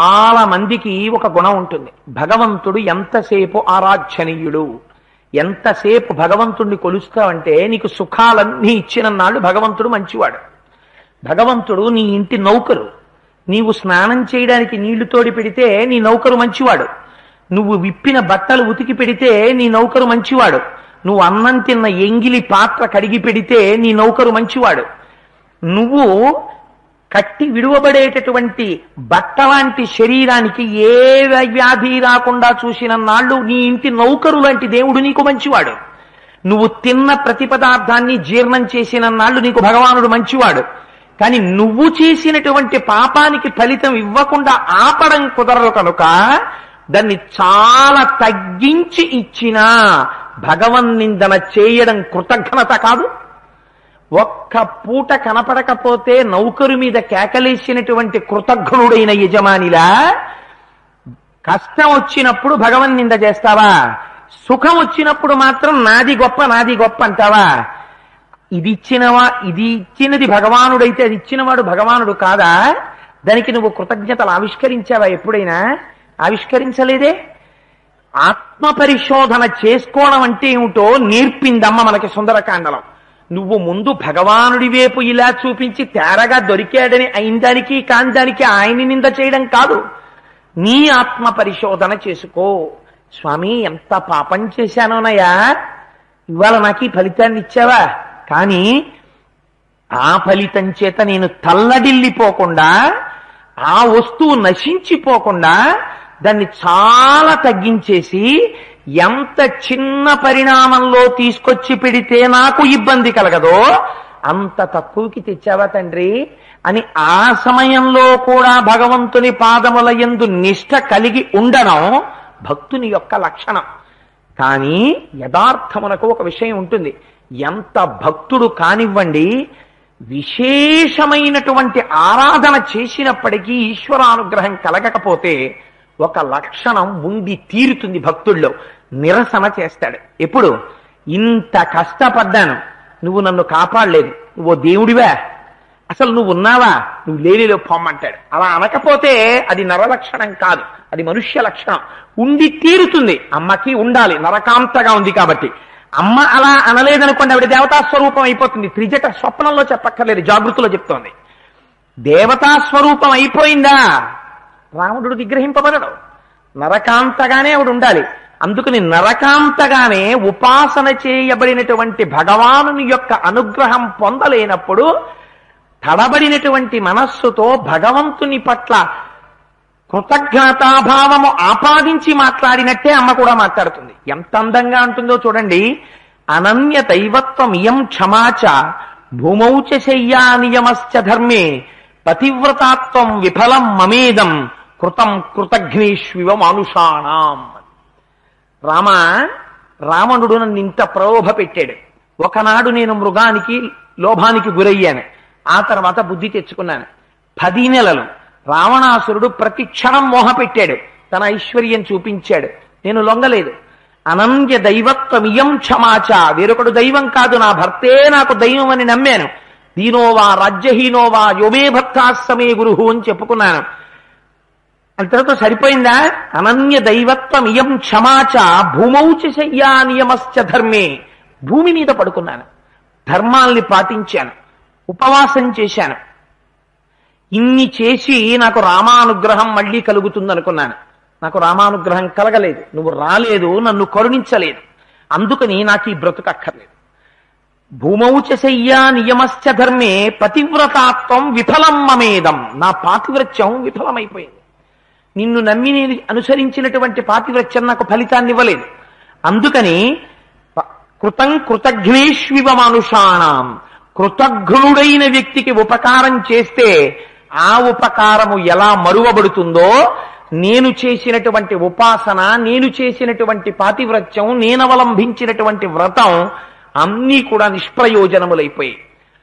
చాలా మందికి ఒక గుణం ఉంటుంది. భగవంతుడు ఎంతసేపు ఆరాధ్యనీయుడు, ఎంతసేపు భగవంతుడిని కొలుస్తావంటే నీకు సుఖాలన్నీ ఇచ్చిన నాళ్ళు భగవంతుడు మంచివాడు. భగవంతుడు నీ ఇంటి నౌకరు. నీవు స్నానం చేయడానికి నీళ్లు తోడి పెడితే నీ నౌకరు మంచివాడు. నువ్వు విప్పిన బట్టలు ఉతికి పెడితే నీ నౌకరు మంచివాడు. నువ్వు అన్నం తిన్న ఎంగిలి పాత్ర కడిగి పెడితే నీ నౌకరు మంచివాడు. నువ్వు కట్టి విడువబడేటటువంటి బట్ట లాంటి శరీరానికి ఏ వ్యాధి రాకుండా చూసిన నాళ్ళు నీ ఇంటి నౌకరు లాంటి దేవుడు నీకు మంచివాడు. నువ్వు తిన్న ప్రతి పదార్థాన్ని జీర్ణం చేసిన నాళ్ళు నీకు భగవానుడు మంచివాడు. కానీ నువ్వు చేసినటువంటి పాపానికి ఫలితం ఇవ్వకుండా ఆపడం కుదరదు కనుక దాన్ని చాలా తగ్గించి ఇచ్చినా భగవన్నిందన చేయడం కృతజ్ఞత కాదు. ఒక్క పూట కనపడకపోతే నౌకరు మీద కేకలేసినటువంటి కృతజ్ఞుడైన యజమానిలా కష్టం వచ్చినప్పుడు భగవన్నింద చేస్తావా? సుఖం వచ్చినప్పుడు మాత్రం నాది గొప్ప నాది గొప్ప అంటావా? ఇది ఇచ్చినది భగవానుడైతే అది ఇచ్చినవాడు భగవానుడు కాదా? దానికి నువ్వు కృతజ్ఞతలు ఆవిష్కరించావా? ఎప్పుడైనా ఆవిష్కరించలేదే. ఆత్మ పరిశోధన చేసుకోవడం అంటే ఏమిటో నేర్పిందమ్మ మనకి సుందరకాండలం. నువ్వు ముందు భగవానుడి వైపు ఇలా చూపించి తేరగా దొరికాడని అయిందానికి కాందానికి ఆయన్ని నింద చేయడం కాదు. నీ ఆత్మ పరిశోధన చేసుకో. స్వామి, ఎంత పాపం చేశానోనయ్యా, ఇవాళ నాకు ఈ ఫలితాన్ని ఇచ్చావా? కానీ ఆ ఫలితం చేత నేను తల్లడిల్లిపోకుండా, ఆ వస్తువు నశించిపోకుండా దాన్ని చాలా తగ్గించేసి ఎంత చిన్న పరిణామంలో తీసుకొచ్చి పెడితే నాకు ఇబ్బంది కలగదో అంత తక్కువకి తెచ్చావా తండ్రి అని ఆ సమయంలో కూడా భగవంతుని పాదముల యందు నిష్ఠ కలిగి ఉండడం భక్తుని యొక్క లక్షణం. కానీ యథార్థమునకు ఒక విషయం ఉంటుంది. ఎంత భక్తుడు కానివ్వండి, విశేషమైనటువంటి ఆరాధన చేసినప్పటికీ ఈశ్వరానుగ్రహం కలగకపోతే ఒక లక్షణం ఉండి తీరుతుంది భక్తుల్లో. నిరసన చేస్తాడు. ఎప్పుడు? ఇంత కష్టపడ్డాను, నువ్వు నన్ను కాపాడలేదు, నువ్వు దేవుడివా, అసలు నువ్వు ఉన్నావా, నువ్వు లేనిలో పొమ్మంటాడు. అలా అనకపోతే అది నరలక్షణం కాదు, అది మనుష్య లక్షణం. ఉండి తీరుతుంది. అమ్మకి ఉండాలి, నరకాంతగా ఉంది కాబట్టి. అమ్మ అలా అనలేదనుకోండి, ఆవిడ దేవతాస్వరూపం అయిపోతుంది. త్రిజట స్వప్నంలో చెప్పక్కర్లేదు, జాగృతిలో చెప్తోంది. దేవతాస్వరూపం అయిపోయిందా రావణుడు నిగ్రహింపబడడు. నరకాంతగానే ఆవిడ ఉండాలి. అందుకని నరకాంతగానే ఉపాసన చేయబడినటువంటి భగవానుని యొక్క అనుగ్రహం పొందలేనప్పుడు తడబడినటువంటి మనస్సుతో భగవంతుని పట్ల కృతజ్ఞతాభావము ఆపాదించి మాట్లాడినట్టే అమ్మ కూడా మాట్లాడుతుంది. ఎంత అందంగా అంటుందో చూడండి. అనన్య దైవత్వం ఇయం క్షమాచ భూమౌచ శయ్యా నియమశ్చ ధర్మే పతివ్రతాత్వం విఫలం మమేదం కృతం కృతఘ్నేష్వివ మానుషాణం. రావణుడు నన్ను ఇంత ప్రలోభ పెట్టాడు. ఒకనాడు నేను మృగానికి లోభానికి గురయ్యాను. ఆ తర్వాత బుద్ధి తెచ్చుకున్నాను. 10 నెలలు రావణాసురుడు ప్రతి క్షణం మోహ పెట్టాడు, తన ఐశ్వర్యం చూపించాడు. నేను లొంగలేదు. అనన్య దైవత్వమియం క్షమాచ, వేరొకడు దైవం కాదు, నా భర్తే నాకు దైవం అని నమ్మాను. దీనోవా రాజ్యహీనోవా యోమే భర్తాస్తమే గురుహు అని చెప్పుకున్నాను. అంతటితో సరిపోయిందా? అనన్య దైవత్వం ఇయం క్షమాచ భూమౌచ శయ్యా నియమశ్చ ధర్మే, భూమి మీద పడుకున్నాను, ధర్మాల్ని పాటించాను, ఉపవాసం చేశాను. ఇన్ని చేసి నాకు రామానుగ్రహం మళ్ళీ కలుగుతుందనుకున్నాను. నాకు రామానుగ్రహం కలగలేదు. నువ్వు రాలేదు, నన్ను కరుణించలేదు. అందుకని నాకు ఈ బ్రతుకు అక్కర్లేదు. భూమౌచ శయ్యా నియమశ్చ ధర్మే పతివ్రతాత్వం విఫలం మమేదం, నా పాతివ్రత్యం విఫలమైపోయింది. నిన్ను నమ్మి నేను అనుసరించినటువంటి పాతివ్రత్యం నాకు ఫలితాన్ని ఇవ్వలేదు. అందుకని కృతం కృతఘ్నేష్వివ మానుషాణం, కృతఘ్నుడైన వ్యక్తికి ఉపకారం చేస్తే ఆ ఉపకారము ఎలా మరువబడుతుందో, నేను చేసినటువంటి ఉపాసన, నేను చేసినటువంటి పాతివ్రత్యం, నేనవలంబించినటువంటి వ్రతం అన్నీ కూడా నిష్ప్రయోజనములైపోయాయి.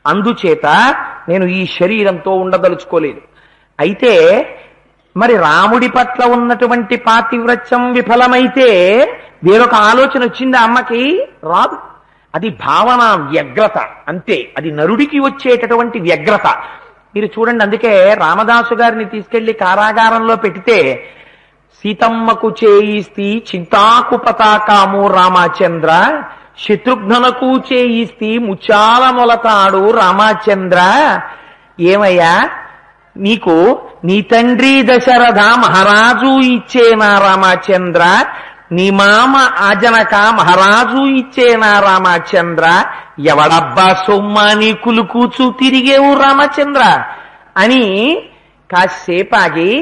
అందుచేత నేను ఈ శరీరంతో ఉండదలుచుకోలేదు. అయితే మరి రాముడి పట్ల ఉన్నటువంటి పాతివ్రత్యం విఫలమైతే వేరొక ఆలోచన వచ్చిందా అమ్మకి? రాదు. అది భావన వ్యగ్రత అంతే. అది నరుడికి వచ్చేటటువంటి వ్యగ్రత. మీరు చూడండి, అందుకే రామదాసు గారిని తీసుకెళ్లి కారాగారంలో పెడితే సీతమ్మకు చేయిస్తి చింతాకు పతాకాము రామచంద్ర, శత్రుఘ్నునకు చేయిస్తి ముచ్చాల మొలతాడు రామచంద్ర. ఏమయ్యా, నీకు నీ తండ్రి దశరథ మహారాజు ఇచ్చేనా రామచంద్ర, నీ మామ ఆజనక మహారాజు ఇచ్చేనా రామచంద్ర, ఎవడబ్బా సొమ్మా నీ కులుకూచు తిరిగేవు రామచంద్ర అని కాసేపాగి,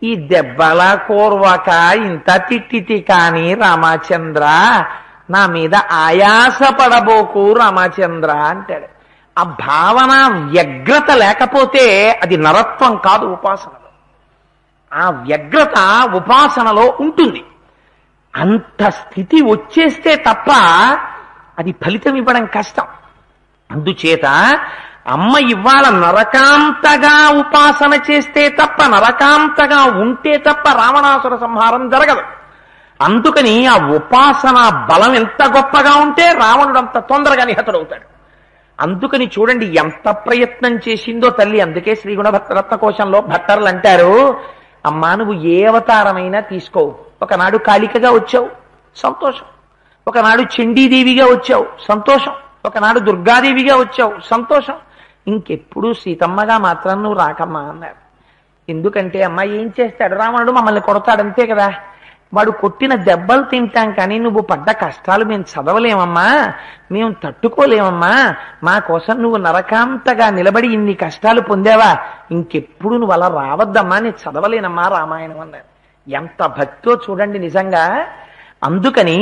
ఈ దెబ్బల కోర్వక ఇంత తిట్టితి కాని రామచంద్ర, నా మీద ఆయాస పడబోకు రామచంద్ర అంటాడు. ఆ భావన వ్యగ్రత లేకపోతే అది నరత్వం కాదు, ఉపాసనలో ఆ వ్యగ్రత ఉపాసనలో ఉంటుంది. అంత స్థితి వచ్చేస్తే తప్ప అది ఫలితం ఇవ్వడం కష్టం. అందుచేత అమ్మ ఇవాళ నరకాంతగా ఉపాసన చేస్తే తప్ప, నరకాంతగా ఉంటే తప్ప రావణాసుర సంహారం జరగదు. అందుకని ఆ ఉపాసన బలం ఎంత గొప్పగా ఉంటే రావణుడు అంత తొందరగా నిహతుడవుతాడు. అందుకని చూడండి ఎంత ప్రయత్నం చేసిందో తల్లి. అందుకే శ్రీగుణ రత్నకోశంలో భట్టర్లు అంటారు, అమ్మా నువ్వు ఏ అవతారమైనా తీసుకో, ఒకనాడు కాళికగా వచ్చావు సంతోషం, ఒకనాడు చండీదేవిగా వచ్చావు సంతోషం, ఒకనాడు దుర్గాదేవిగా వచ్చావు సంతోషం, ఇంకెప్పుడు సీతమ్మగా మాత్రం నువ్వు రాకమ్మా అన్నారు. ఎందుకంటే అమ్మా ఏం చేస్తాడు రావణుడు, మమ్మల్ని కొడతాడు అంతే కదా, వాడు కొట్టిన దెబ్బలు తింటాం కానీ నువ్వు పడ్డ కష్టాలు మేము చదవలేమమ్మా, మేము తట్టుకోలేమమ్మా, మా కోసం నువ్వు నరకాంతగా నిలబడి ఇన్ని కష్టాలు పొందావా, ఇంకెప్పుడు నువ్వు అలా రావద్దమ్మా, నేను చదవలేనమ్మా రామాయణం అన్నారు. ఎంత భక్తో చూడండి నిజంగా. అందుకని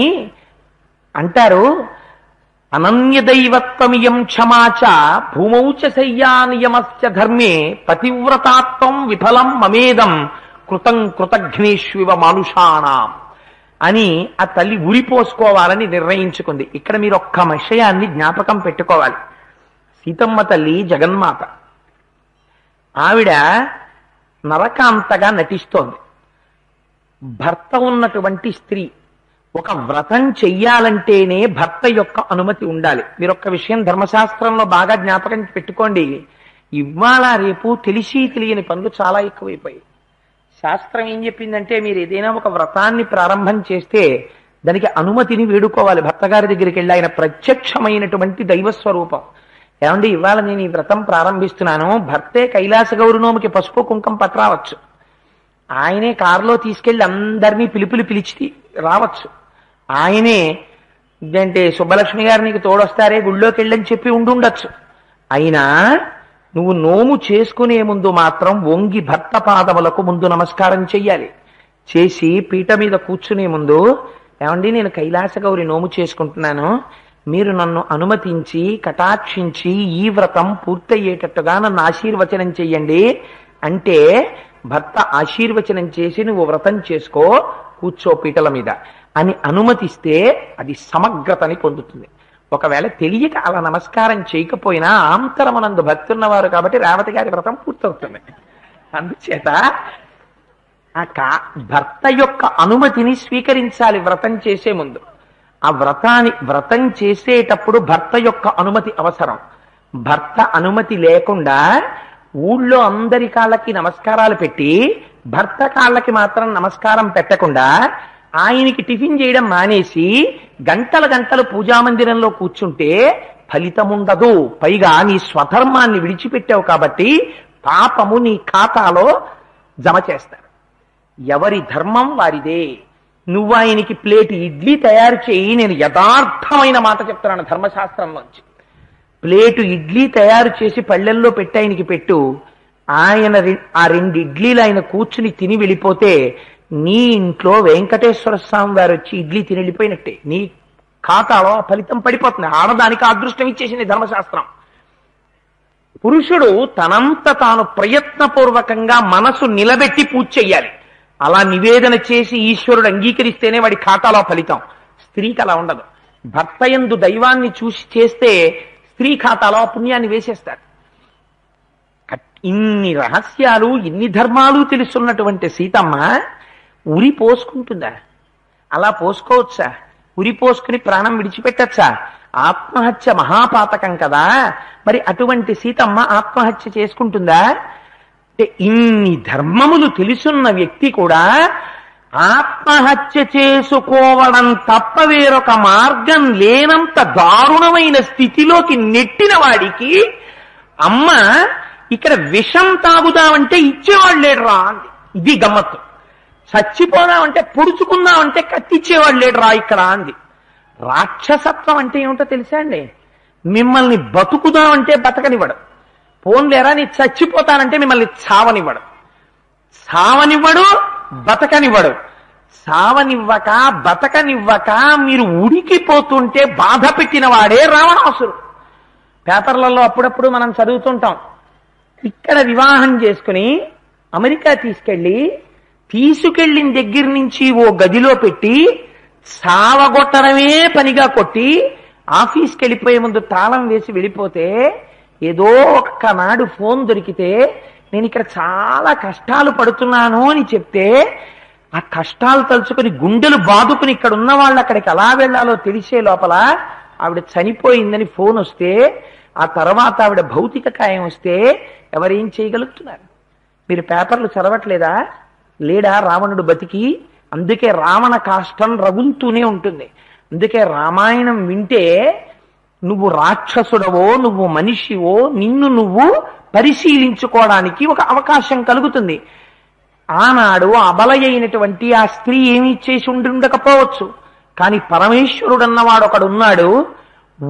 అంటారు, అనన్యదైవత్వమియం క్షమాచ భూమౌచ శయ్యానియమస్య ధర్మే పతివ్రతాత్వం విఫలం మమేదం కృతం కృతఘ్నేష్వివ మానుషాణం అని ఆ తల్లి ఉరిపోసుకోవాలని నిర్ణయించుకుంది. ఇక్కడ మీరు ఒక్క విషయాన్ని జ్ఞాపకం పెట్టుకోవాలి. సీతమ్మ తల్లి జగన్మాత, ఆవిడ నరకాంతగా నటిస్తోంది. భర్త ఉన్నటువంటి స్త్రీ ఒక వ్రతం చెయ్యాలంటేనే భర్త యొక్క అనుమతి ఉండాలి. మీరు ఒక్క విషయం ధర్మశాస్త్రంలో బాగా జ్ఞాపకం పెట్టుకోండి. ఇవాళ రేపు తెలిసి తెలియని పనులు చాలా ఎక్కువైపోయాయి. శాస్త్రం ఏం చెప్పిందంటే, మీరు ఏదైనా ఒక వ్రతాన్ని ప్రారంభం చేస్తే దానికి అనుమతిని వేడుకోవాలి భర్త గారి దగ్గరికి వెళ్ళి. ఆయన ప్రత్యక్షమైనటువంటి దైవస్వరూపం. ఏమండి ఇవాళ నేను ఈ వ్రతం ప్రారంభిస్తున్నాను, భర్తే కైలాస గౌరనోమికి పసుపు కుంకం పట్టరావచ్చు, ఆయనే కారులో తీసుకెళ్లి అందరినీ పిలిచి రావచ్చు, ఆయనే అంటే సుబ్బలక్ష్మి గారు నీకు తోడొస్తారే గుళ్ళోకి వెళ్ళని చెప్పి ఉండుండొచ్చు. అయినా నువ్వు నోము చేసుకునే ముందు మాత్రం వంగి భర్త పాదములకు ముందు నమస్కారం చెయ్యాలి. చేసి పీట మీద కూర్చునే ముందు, ఏమండి నేను కైలాస గౌరి నోము చేసుకుంటున్నాను, మీరు నన్ను అనుమతించి కటాక్షించి ఈ వ్రతం పూర్తయ్యేటట్టుగా నన్ను ఆశీర్వచనం చెయ్యండి అంటే, భర్త ఆశీర్వచనం చేసి నువ్వు వ్రతం చేసుకో కూర్చో పీటల మీద అని అనుమతిస్తే అది సమగ్రతని పొందుతుంది. ఒకవేళ తెలియక అలా నమస్కారం చేయకపోయినా ఆంతరమనందు భక్తి ఉన్నవారు కాబట్టి రేవతి గారి వ్రతం పూర్తవుతుంది. అందుచేత భర్త యొక్క అనుమతిని స్వీకరించాలి వ్రతం చేసే ముందు. ఆ వ్రతం చేసేటప్పుడు భర్త యొక్క అనుమతి అవసరం. భర్త అనుమతి లేకుండా ఊళ్ళో అందరి కాళ్ళకి నమస్కారాలు పెట్టి భర్త కాళ్ళకి మాత్రం నమస్కారం పెట్టకుండా ఆయనకి టిఫిన్ చేయడం మానేసి గంటల గంటలు పూజామందిరంలో కూర్చుంటే ఫలితముండదు. పైగా నీ స్వధర్మాన్ని విడిచిపెట్టావు కాబట్టి పాపము నీ ఖాతాలో జమ చేస్తారు. ఎవరి ధర్మం వారిదే. నువ్వు ఆయనకి ప్లేట్ ఇడ్లీ తయారు చేయి, నేను యథార్థమైన మాట చెప్తున్నాను ధర్మశాస్త్రంలోంచి, ప్లేటు ఇడ్లీ తయారు చేసి పళ్ళెల్లో పెట్టి ఆయనకి పెట్టు, ఆయన ఆ 2 ఇడ్లీలు ఆయన కూర్చుని తిని వెళ్ళిపోతే నీ ఇంట్లో వెంకటేశ్వర స్వామి వారు వచ్చి ఇడ్లీ తిని వెళ్ళిపోయినట్టే, నీ ఖాతాలో ఆ ఫలితం పడిపోతుంది. ఆడదానికి అదృష్టం ఇచ్చేసింది ధర్మశాస్త్రం. పురుషుడు తనంత తాను ప్రయత్నపూర్వకంగా మనసు నిలబెట్టి పూజ చెయ్యాలి. అలా నివేదన చేసి ఈశ్వరుడు అంగీకరిస్తేనే వాడి ఖాతాలో ఫలితం. స్త్రీకి అలా ఉండదు. భర్త యందు దైవాన్ని చూసి చేస్తే స్త్రీ ఖాతాలో పుణ్యాన్ని వేసేస్తారు. ఇన్ని రహస్యాలు ఇన్ని ధర్మాలు తెలుసున్నటువంటి సీతమ్మ ఉరి పోసుకుంటుందా? అలా పోసుకోవచ్చా? ఉరి పోసుకుని ప్రాణం విడిచిపెట్టచ్చా? ఆత్మహత్య మహాపాతకం కదా, మరి అటువంటి సీతమ్మ ఆత్మహత్య చేసుకుంటుందా? అంటే ఇన్ని ధర్మములు తెలుసున్న వ్యక్తి కూడా ఆత్మహత్య చేసుకోవడం తప్ప వేరొక మార్గం లేనంత దారుణమైన స్థితిలోకి నెట్టిన వాడికి అమ్మ ఇక్కడ విషం తాగుదామంటే ఇచ్చేవాడు లేడు రా అంది. ఇది గమ్మత్తు. చచ్చిపోదామంటే పొడుచుకుందామంటే కత్తిచ్చేవాడు లేడు రా ఇక్కడ అంది. రాక్షసత్వం అంటే ఏమిటో తెలుసా అండి? మిమ్మల్ని బతుకుదామంటే బతకనివ్వడు. పోన్లేరా నీ చచ్చిపోతానంటే మిమ్మల్ని చావనివ్వడు. చావనివ్వడు, బతకనివ్వడు. చావనివ్వక బతకనివ్వక మీరు ఉడికిపోతుంటే బాధ పెట్టిన వాడే రావణాసురుడు. పేపర్లలో అప్పుడప్పుడు మనం చదువుతుంటాం. ఇక్కడ వివాహం చేసుకుని అమెరికా తీసుకెళ్ళిన దగ్గర నుంచి ఓ గదిలో పెట్టి చావగొట్టడమే పనిగా కొట్టి ఆఫీస్కి వెళ్ళిపోయే ముందు తాళం వేసి వెళ్ళిపోతే ఏదో ఒక్కనాడు ఫోన్ దొరికితే నేను ఇక్కడ చాలా కష్టాలు పడుతున్నాను అని చెప్తే ఆ కష్టాలు తలుచుకుని గుండెలు బాదుకుని ఇక్కడ ఉన్న వాళ్ళు అక్కడికి ఎలా వెళ్లాలో తెలిసే లోపల ఆవిడ చనిపోయిందని ఫోన్ వస్తే ఆ తర్వాత ఆవిడ భౌతిక కాయం వస్తే ఎవరేం చేయగలుగుతున్నారు? మీరు పేపర్లు చదవట్లేదా? లేడా రావణుడు బతికి? అందుకే రావణ కాష్టం రగులుతూనే ఉంటుంది. అందుకే రామాయణం వింటే నువ్వు రాక్షసుడవో నువ్వు మనిషివో నిన్ను నువ్వు పరిశీలించుకోవడానికి ఒక అవకాశం కలుగుతుంది. ఆనాడు అబలయైనటువంటి ఆ స్త్రీ ఏమీ చేసి ఉండకపోవచ్చు, కానీ పరమేశ్వరుడన్నవాడు ఒకడున్నాడు.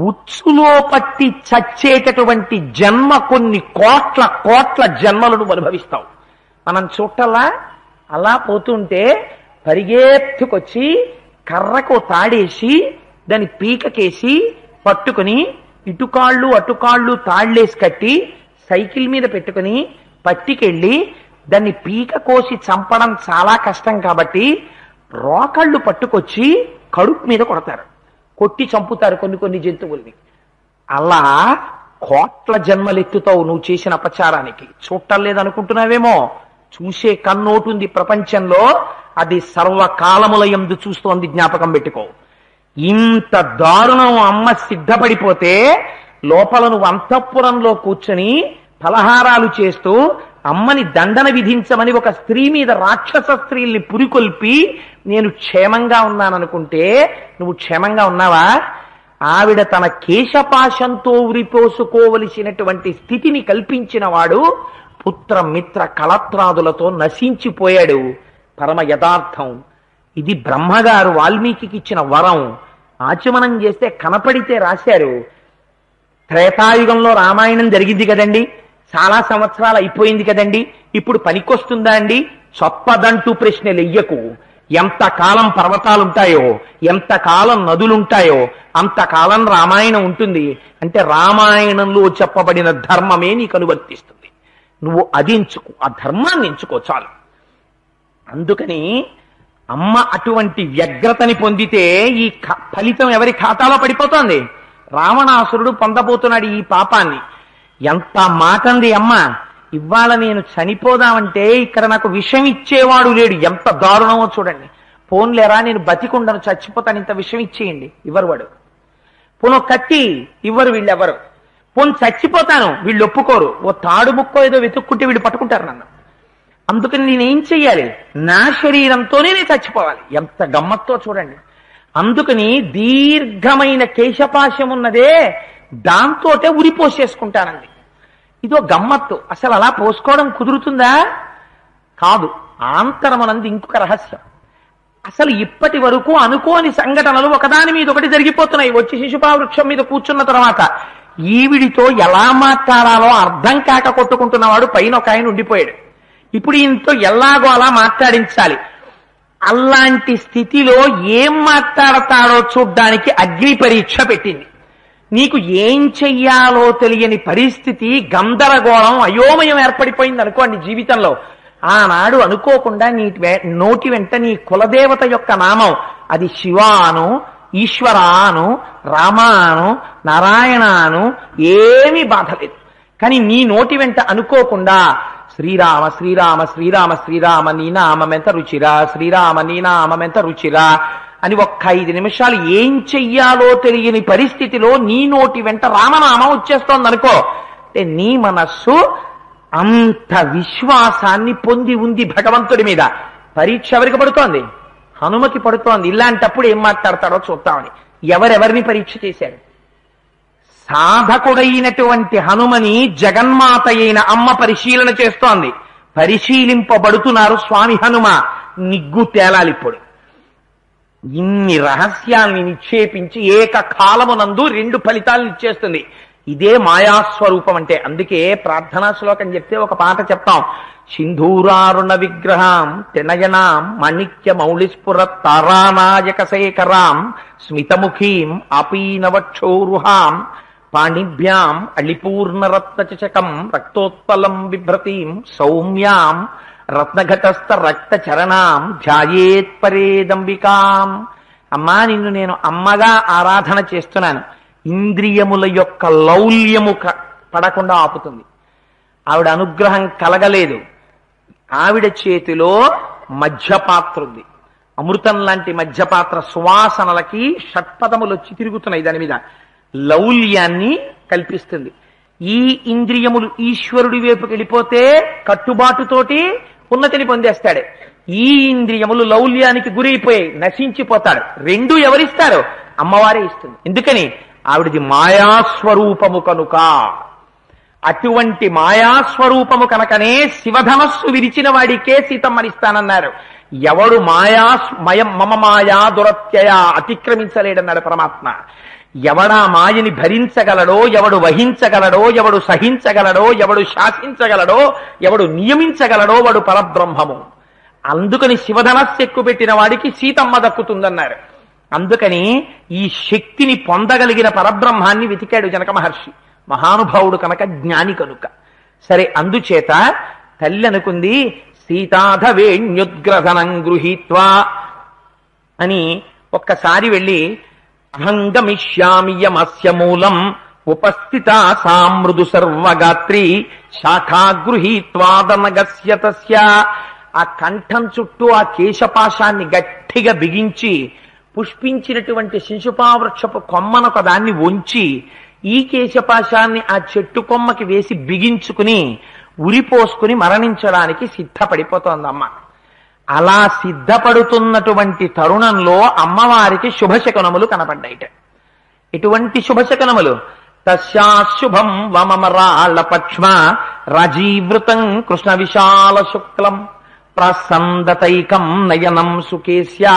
ఉచ్చులో పట్టి చచ్చేటటువంటి జన్మ కొన్ని కోట్ల కోట్ల జన్మలను అనుభవిస్తావు. మనం చూడటల్లా అలా పోతుంటే పరిగెత్తుకొచ్చి కర్రకు తాడేసి దాని పీకకేసి పట్టుకుని ఇటుకాళ్ళు అటుకాళ్ళు తాళ్లేసి కట్టి సైకిల్ మీద పెట్టుకుని పట్టికెళ్ళి దాన్ని పీక కోసి చంపడం చాలా కష్టం కాబట్టి రోకళ్ళు పట్టుకొచ్చి కడుపు మీద కొడతారు, కొట్టి చంపుతారు కొన్ని జంతువుల్ని. అలా కోట్ల జన్మలెత్తుతావు నువ్వు చేసిన అపచారానికి. చూడటం లేదనుకుంటున్నావేమో, చూసే కన్నోటుంది ప్రపంచంలో, అది సర్వకాలముల యందు చూస్తోంది, జ్ఞాపకం పెట్టుకో. ఇంత దారుణం అమ్మ సిద్ధపడిపోతే లోపల నువ్వు అంతఃపురంలో కూర్చొని ఫలహారాలు చేస్తూ అమ్మని దండన విధించమని ఒక స్త్రీ మీద రాక్షస స్త్రీల్ని పురికొల్పి నేను క్షేమంగా ఉన్నాననుకుంటే నువ్వు క్షేమంగా ఉన్నావా? ఆవిడ తన కేశపాశంతో ఉరిపోసుకోవలసినటువంటి స్థితిని కల్పించిన వాడు పుత్ర మిత్ర కళత్రాదులతో నశించిపోయాడు. పరమ యథార్థం ఇది. బ్రహ్మగారు వాల్మీకి ఇచ్చిన వరం. ఆచమనం చేస్తే కనపడితే రాశారు. త్రేతాయుగంలో రామాయణం జరిగింది కదండి, చాలా సంవత్సరాలు అయిపోయింది కదండి, ఇప్పుడు పనికొస్తుందా అండి? చొప్పదంటూ ప్రశ్నలు ఎయ్యకు. ఎంతకాలం పర్వతాలుంటాయో, ఎంతకాలం నదులుంటాయో అంతకాలం రామాయణం ఉంటుంది. అంటే రామాయణంలో చెప్పబడిన ధర్మమే నీకు అనువర్తిస్తుంది. నువ్వు అది ఎంచుకో, ఆ ధర్మాన్ని ఎంచుకో చాలు. అందుకని అమ్మ అటువంటి వ్యగ్రతని పొందితే ఈ ఫలితం ఎవరి ఖాతాలో పడిపోతోంది? రావణాసురుడు పొందబోతున్నాడు ఈ పాపాన్ని. ఎంత మాటంది అమ్మ. ఇవాళ నేను చనిపోదామంటే ఇక్కడ నాకు విషం ఇచ్చేవాడు లేడు. ఎంత దారుణమో చూడండి. పోన్లేరా నేను బతికుండను, చచ్చిపోతాను, ఇంత విషం ఇచ్చేయండి. ఇవ్వరు వాడు. పోను కత్తి ఇవ్వరు వీళ్ళెవరు. పోను చచ్చిపోతాను, వీళ్ళు ఒప్పుకోరు. ఓ తాడు ముక్కో ఏదో వెతుక్కుంటే వీళ్ళు పట్టుకుంటారు నన్ను. అందుకని నేనేం చెయ్యాలి? నా శరీరంతోనే నేను చచ్చిపోవాలి. ఎంత గమ్మత్తో చూడండి. అందుకని దీర్ఘమైన కేశపాశం ఉన్నదే దాంతోటే ఉరిపోసేసుకుంటానండి. ఇదో గమ్మత్తు. అసలు అలా పోసుకోవడం కుదురుతుందా? కాదు. ఆంతరమనంది ఇంకొక రహస్యం. అసలు ఇప్పటి వరకు అనుకోని సంఘటనలు ఒకదాని మీద ఒకటి జరిగిపోతున్నాయి. వచ్చి శిశుపావృక్షం మీద కూర్చున్న తర్వాత ఈవిడితో ఎలా మాట్లాడాలో అర్థం కాక కొట్టుకుంటున్నవాడు పైన ఒక ఆయన ఉండిపోయాడు. ఇప్పుడు ఈయనతో ఎలాగో అలా మాట్లాడించాలి. అలాంటి స్థితిలో ఏం మాట్లాడతాడో చూడ్డానికి అగ్ని పరీక్ష పెట్టింది. నీకు ఏం చెయ్యాలో తెలియని పరిస్థితి, గందరగోళం, అయోమయం ఏర్పడిపోయింది అనుకోండి జీవితంలో. ఆనాడు అనుకోకుండా నీ నోటి వెంట నీ కులదేవత యొక్క నామం, అది శివాను, ఈశ్వరాను, రామాను, నారాయణాను, ఏమీ బాధ లేదు. కానీ నీ నోటి వెంట అనుకోకుండా శ్రీరామ శ్రీరామ శ్రీరామ శ్రీరామ నీ నామమెంత రుచిరా, శ్రీరామ నీ నామమెంత రుచిరా అని ఒక్క 5 నిమిషాలు ఏం చెయ్యాలో తెలియని పరిస్థితిలో నీ నోటి వెంట రామనామం వచ్చేస్తోంది అనుకో, అంటే నీ మనస్సు అంత విశ్వాసాన్ని పొంది ఉంది భగవంతుడి మీద. పరీక్ష ఎవరికి పడుతోంది? హనుమకి పడుతోంది. ఇలాంటప్పుడు ఏం మాట్లాడతాడో చూద్దామని. ఎవరెవరిని పరీక్ష చేశాడు? సాధకుడైనటువంటి హనుమని జగన్మాత అయిన అమ్మ పరిశీలన చేస్తోంది. పరిశీలింపబడుతున్నారు స్వామి హనుమ. నిగ్గు తేలాలిప్పుడు. ఇన్ని రహస్యాల్ని నిక్షేపించి ఏకకాలమునందు 2 ఫలితాలను ఇచ్చేస్తుంది. ఇదే మాయాస్వరూపం అంటే. అందుకే ప్రార్థనా శ్లోకం చెప్తే ఒక పాట చెప్తాం. సింధూరారుణ విగ్రహాం త్రినయనాం మాణిక్య మౌళిస్ఫుర తారానాయక శేఖరాం స్మితముఖీం ఆపీనవక్షోరుహాం పాణిభ్యాం అళిపూర్ణరత్నచకం రక్తోత్పలం బిభ్రతీం సౌమ్యాం రత్నఘటస్థ రక్త చరణాం ధ్యాయేత్పరేదంబికాం. అమ్మా, నిన్ను నేను అమ్మగా ఆరాధన చేస్తున్నాను. ఇంద్రియముల యొక్క లౌల్యము పడకుండా ఆపుతుంది. ఆవిడ అనుగ్రహం కలగలేదు. ఆవిడ చేతిలో మధ్యపాత్ర ఉంది. అమృతం లాంటి మధ్యపాత్ర. సువాసనలకి షట్పదములు వచ్చి తిరుగుతున్నాయి. దాని మీద లౌల్యాన్ని కల్పిస్తుంది. ఈ ఇంద్రియములు ఈశ్వరుడి వైపుకి వెళ్ళిపోతే కట్టుబాటుతోటి ఉన్నతిని పొందేస్తాడు. ఈ ఇంద్రియములు లౌల్యానికి గురైపోయాయి, నశించిపోతాడు. 2 ఎవరిస్తారు? అమ్మవారే ఇస్తుంది. ఎందుకని? ఆవిడది మాయాస్వరూపము కనుక. అటువంటి మాయాస్వరూపము కనుకనే శివధనస్సు విరిచిన వాడికే సీతమ్మనిస్తానన్నారు. ఎవడు మమ మాయా దురత్యయ అతిక్రమించలేడన్నాడు పరమాత్మ. ఎవడా మాయని భరించగలడో, ఎవడు వహించగలడో, ఎవడు సహించగలడో, ఎవడు శాసించగలడో, ఎవడు నియమించగలడో వాడు పరబ్రహ్మము. అందుకని శివధనస్సు ఎక్కుపెట్టిన వాడికి సీతమ్మ దక్కుతుందన్నారు. అందుకని ఈ శక్తిని పొందగలిగిన పరబ్రహ్మాన్ని వెతికాడు జనక మహర్షి. మహానుభావుడు కనుక, జ్ఞాని కనుక. సరే, అందుచేత తల్లి అనుకుంది, సీతాధవేణ్యుద్గ్రధనం గృహీత్వా అని ఒక్కసారి వెళ్ళి అహంగమిష్యామి యమస్య మూలం ఉపస్థిత సామృదు సర్వగాత్రి శాఖా గృహీత్వాదనగస్య తస్య. ఆ కంఠం చుట్టూ ఆ కేశపాశాన్ని గట్టిగా బిగించి పుష్పించినటువంటి శిశుపావృక్షపు కొమ్మనొక దాన్ని వంచి ఈ కేశపాశాన్ని ఆ చెట్టు కొమ్మకి వేసి బిగించుకుని ఉరిపోసుకుని మరణించడానికి సిద్ధపడిపోతోందమ్మ. అలా సిద్ధపడుతున్నటువంటి తరుణంలో అమ్మవారికి శుభశకునములు కనపడ్డాయిట. ఎటువంటి శుభశకునములు? తస్యాశుభం వమమరాళ పక్ష్మ రాజీవృతం కృష్ణ విశాల శుక్లం ప్రసందతైకం నయనం సుకేశ్య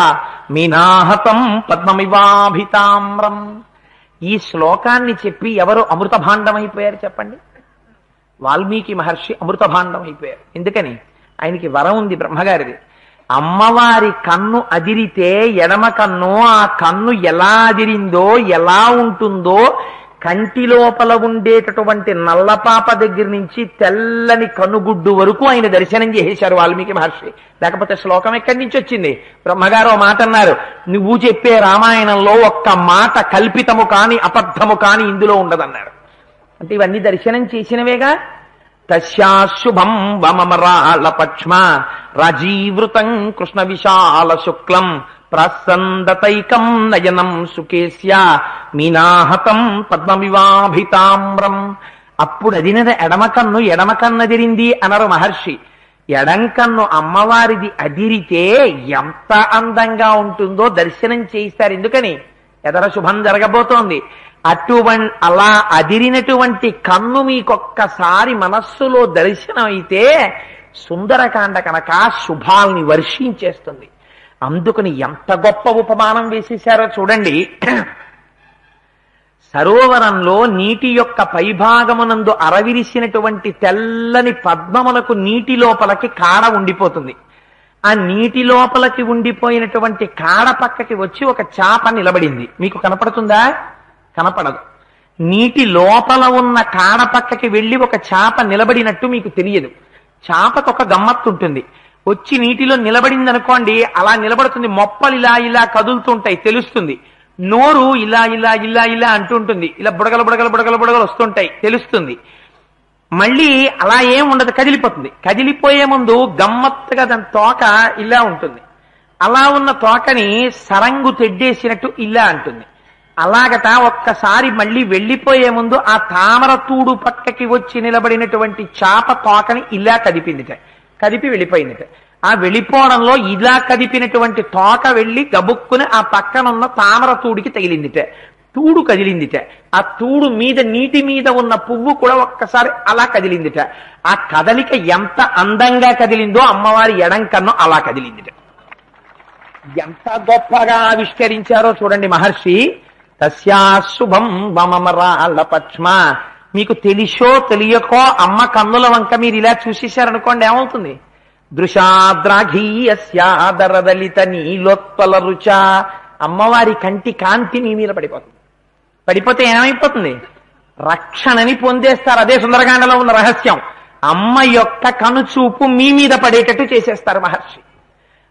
మీనాహతం పద్మమివాభితామ్రం. ఈ శ్లోకాన్ని చెప్పి ఎవరు అమృత భాండమైపోయారు చెప్పండి? వాల్మీకి మహర్షి అమృత భాండం అయిపోయారు. ఎందుకని? ఆయనకి వరం ఉంది బ్రహ్మగారిది. అమ్మవారి కన్ను అదిరితే ఎడమ కన్ను, ఆ కన్ను ఎలా అదిరిందో, ఎలా ఉంటుందో, కంటి లోపల ఉండేటటువంటి నల్లపాప దగ్గర నుంచి తెల్లని కన్నుగుడ్డు వరకు ఆయన దర్శనం చేసేశారు వాల్మీకి మహర్షి. లేకపోతే శ్లోకం ఎక్కడి నుంచి వచ్చింది? బ్రహ్మగారు ఓ మాట అన్నారు, నువ్వు చెప్పే రామాయణంలో ఒక్క మాట కల్పితము కాని అబద్ధము కాని ఇందులో ఉండదన్నారు. అంటే ఇవన్నీ దర్శనం చేసినవేగా. తస్యాశుభం వమమరాళ పక్ష్మ రాజీవృతం కృష్ణ విశాల శుక్లం ప్రసందతైకం నయనం సుకేశ్య మీనాహతం పద్మమివాభితామ్రం. అప్పుడు అదినద ఎడమకన్ను, ఎడమకన్నదిరింది అనరు మహర్షి. ఎడంకన్ను అమ్మవారిది అదిరితే ఎంత అందంగా ఉంటుందో దర్శనం చేయిస్తారు. ఎందుకని? ఎదర శుభం జరగబోతోంది. అలా అదిరినటువంటి కన్ను మీకొక్కసారి మనస్సులో దర్శనం అయితే సుందరకాండ కనుక శుభాల్ని వర్షించేస్తుంది. అందుకని ఎంత గొప్ప ఉపమానం వేసేశారో చూడండి. సరోవరంలో నీటి యొక్క పైభాగమునందు అరవిరిసినటువంటి తెల్లని పద్మములకు నీటి లోపలికి కాడ ఉండిపోతుంది. ఆ నీటి లోపలికి ఉండిపోయినటువంటి కాడ పక్కకి వచ్చి ఒక చాప నిలబడింది. మీకు కనపడుతుందా? కనపడదు. నీటి లోపల ఉన్న కాడ పక్కకి వెళ్ళి ఒక చాప నిలబడినట్టు మీకు తెలియదు. చాపకు ఒక గమ్మత్తు ఉంటుంది. వచ్చి నీటిలో నిలబడింది అనుకోండి, అలా నిలబడుతుంది. మొప్పలు ఇలా ఇలా కదులుతుంటాయి, తెలుస్తుంది. నోరు ఇలా ఇలా ఇలా ఇలా అంటుంటుంది. ఇలా బుడగలు బుడగలు బుడగలు బుడగలు వస్తుంటాయి, తెలుస్తుంది. మళ్ళీ అలా ఏం ఉండదు, కదిలిపోతుంది. కదిలిపోయే ముందు గమ్మత్తుగా దాని తోక ఇలా ఉంటుంది. అలా ఉన్న తోకని సరంగు తెడ్డేసినట్టు ఇలా అంటుంది. అలాగట ఒక్కసారి మళ్ళీ వెళ్ళిపోయే ముందు ఆ తామర తూడు పక్కకి వచ్చి నిలబడినటువంటి చాప తోకని ఇలా కదిపిందిట, కదిపి వెళ్ళిపోయిందిట. ఆ వెళ్ళిపోవడంలో ఇలా కదిపినటువంటి తోక వెళ్ళి గబుక్కుని ఆ పక్కనున్న తామర తూడికి తగిలిందిట. తూడు కదిలిందిట. ఆ తూడు మీద నీటి మీద ఉన్న పువ్వు కూడా ఒక్కసారి అలా కదిలిందిట. ఆ కదలిక ఎంత అందంగా కదిలిందో అమ్మవారి ఎడం కన్ను అలా కదిలిందిట. ఎంత గొప్పగా ఆవిష్కరించారో చూడండి మహర్షి. తస్యాశుభం వమమరాళ పక్ష్మ. మీకు తెలిసో తెలియకో అమ్మ కన్నుల వంక మీరు ఇలా చూసేశారనుకోండి, ఏమవుతుంది? దృశాద్రాఘీయస్యాదరదలిత నీలోత్పల రుచ. అమ్మవారి కంటి కాంతి మీ మీద పడిపోతుంది. పడిపోతే ఏమైపోతుంది? రక్షణని పొందేస్తారు. అదే సుందరకాండలో ఉన్న రహస్యం. అమ్మ యొక్క కనుచూపు మీ మీద పడేటట్టు చేసేస్తారు మహర్షి.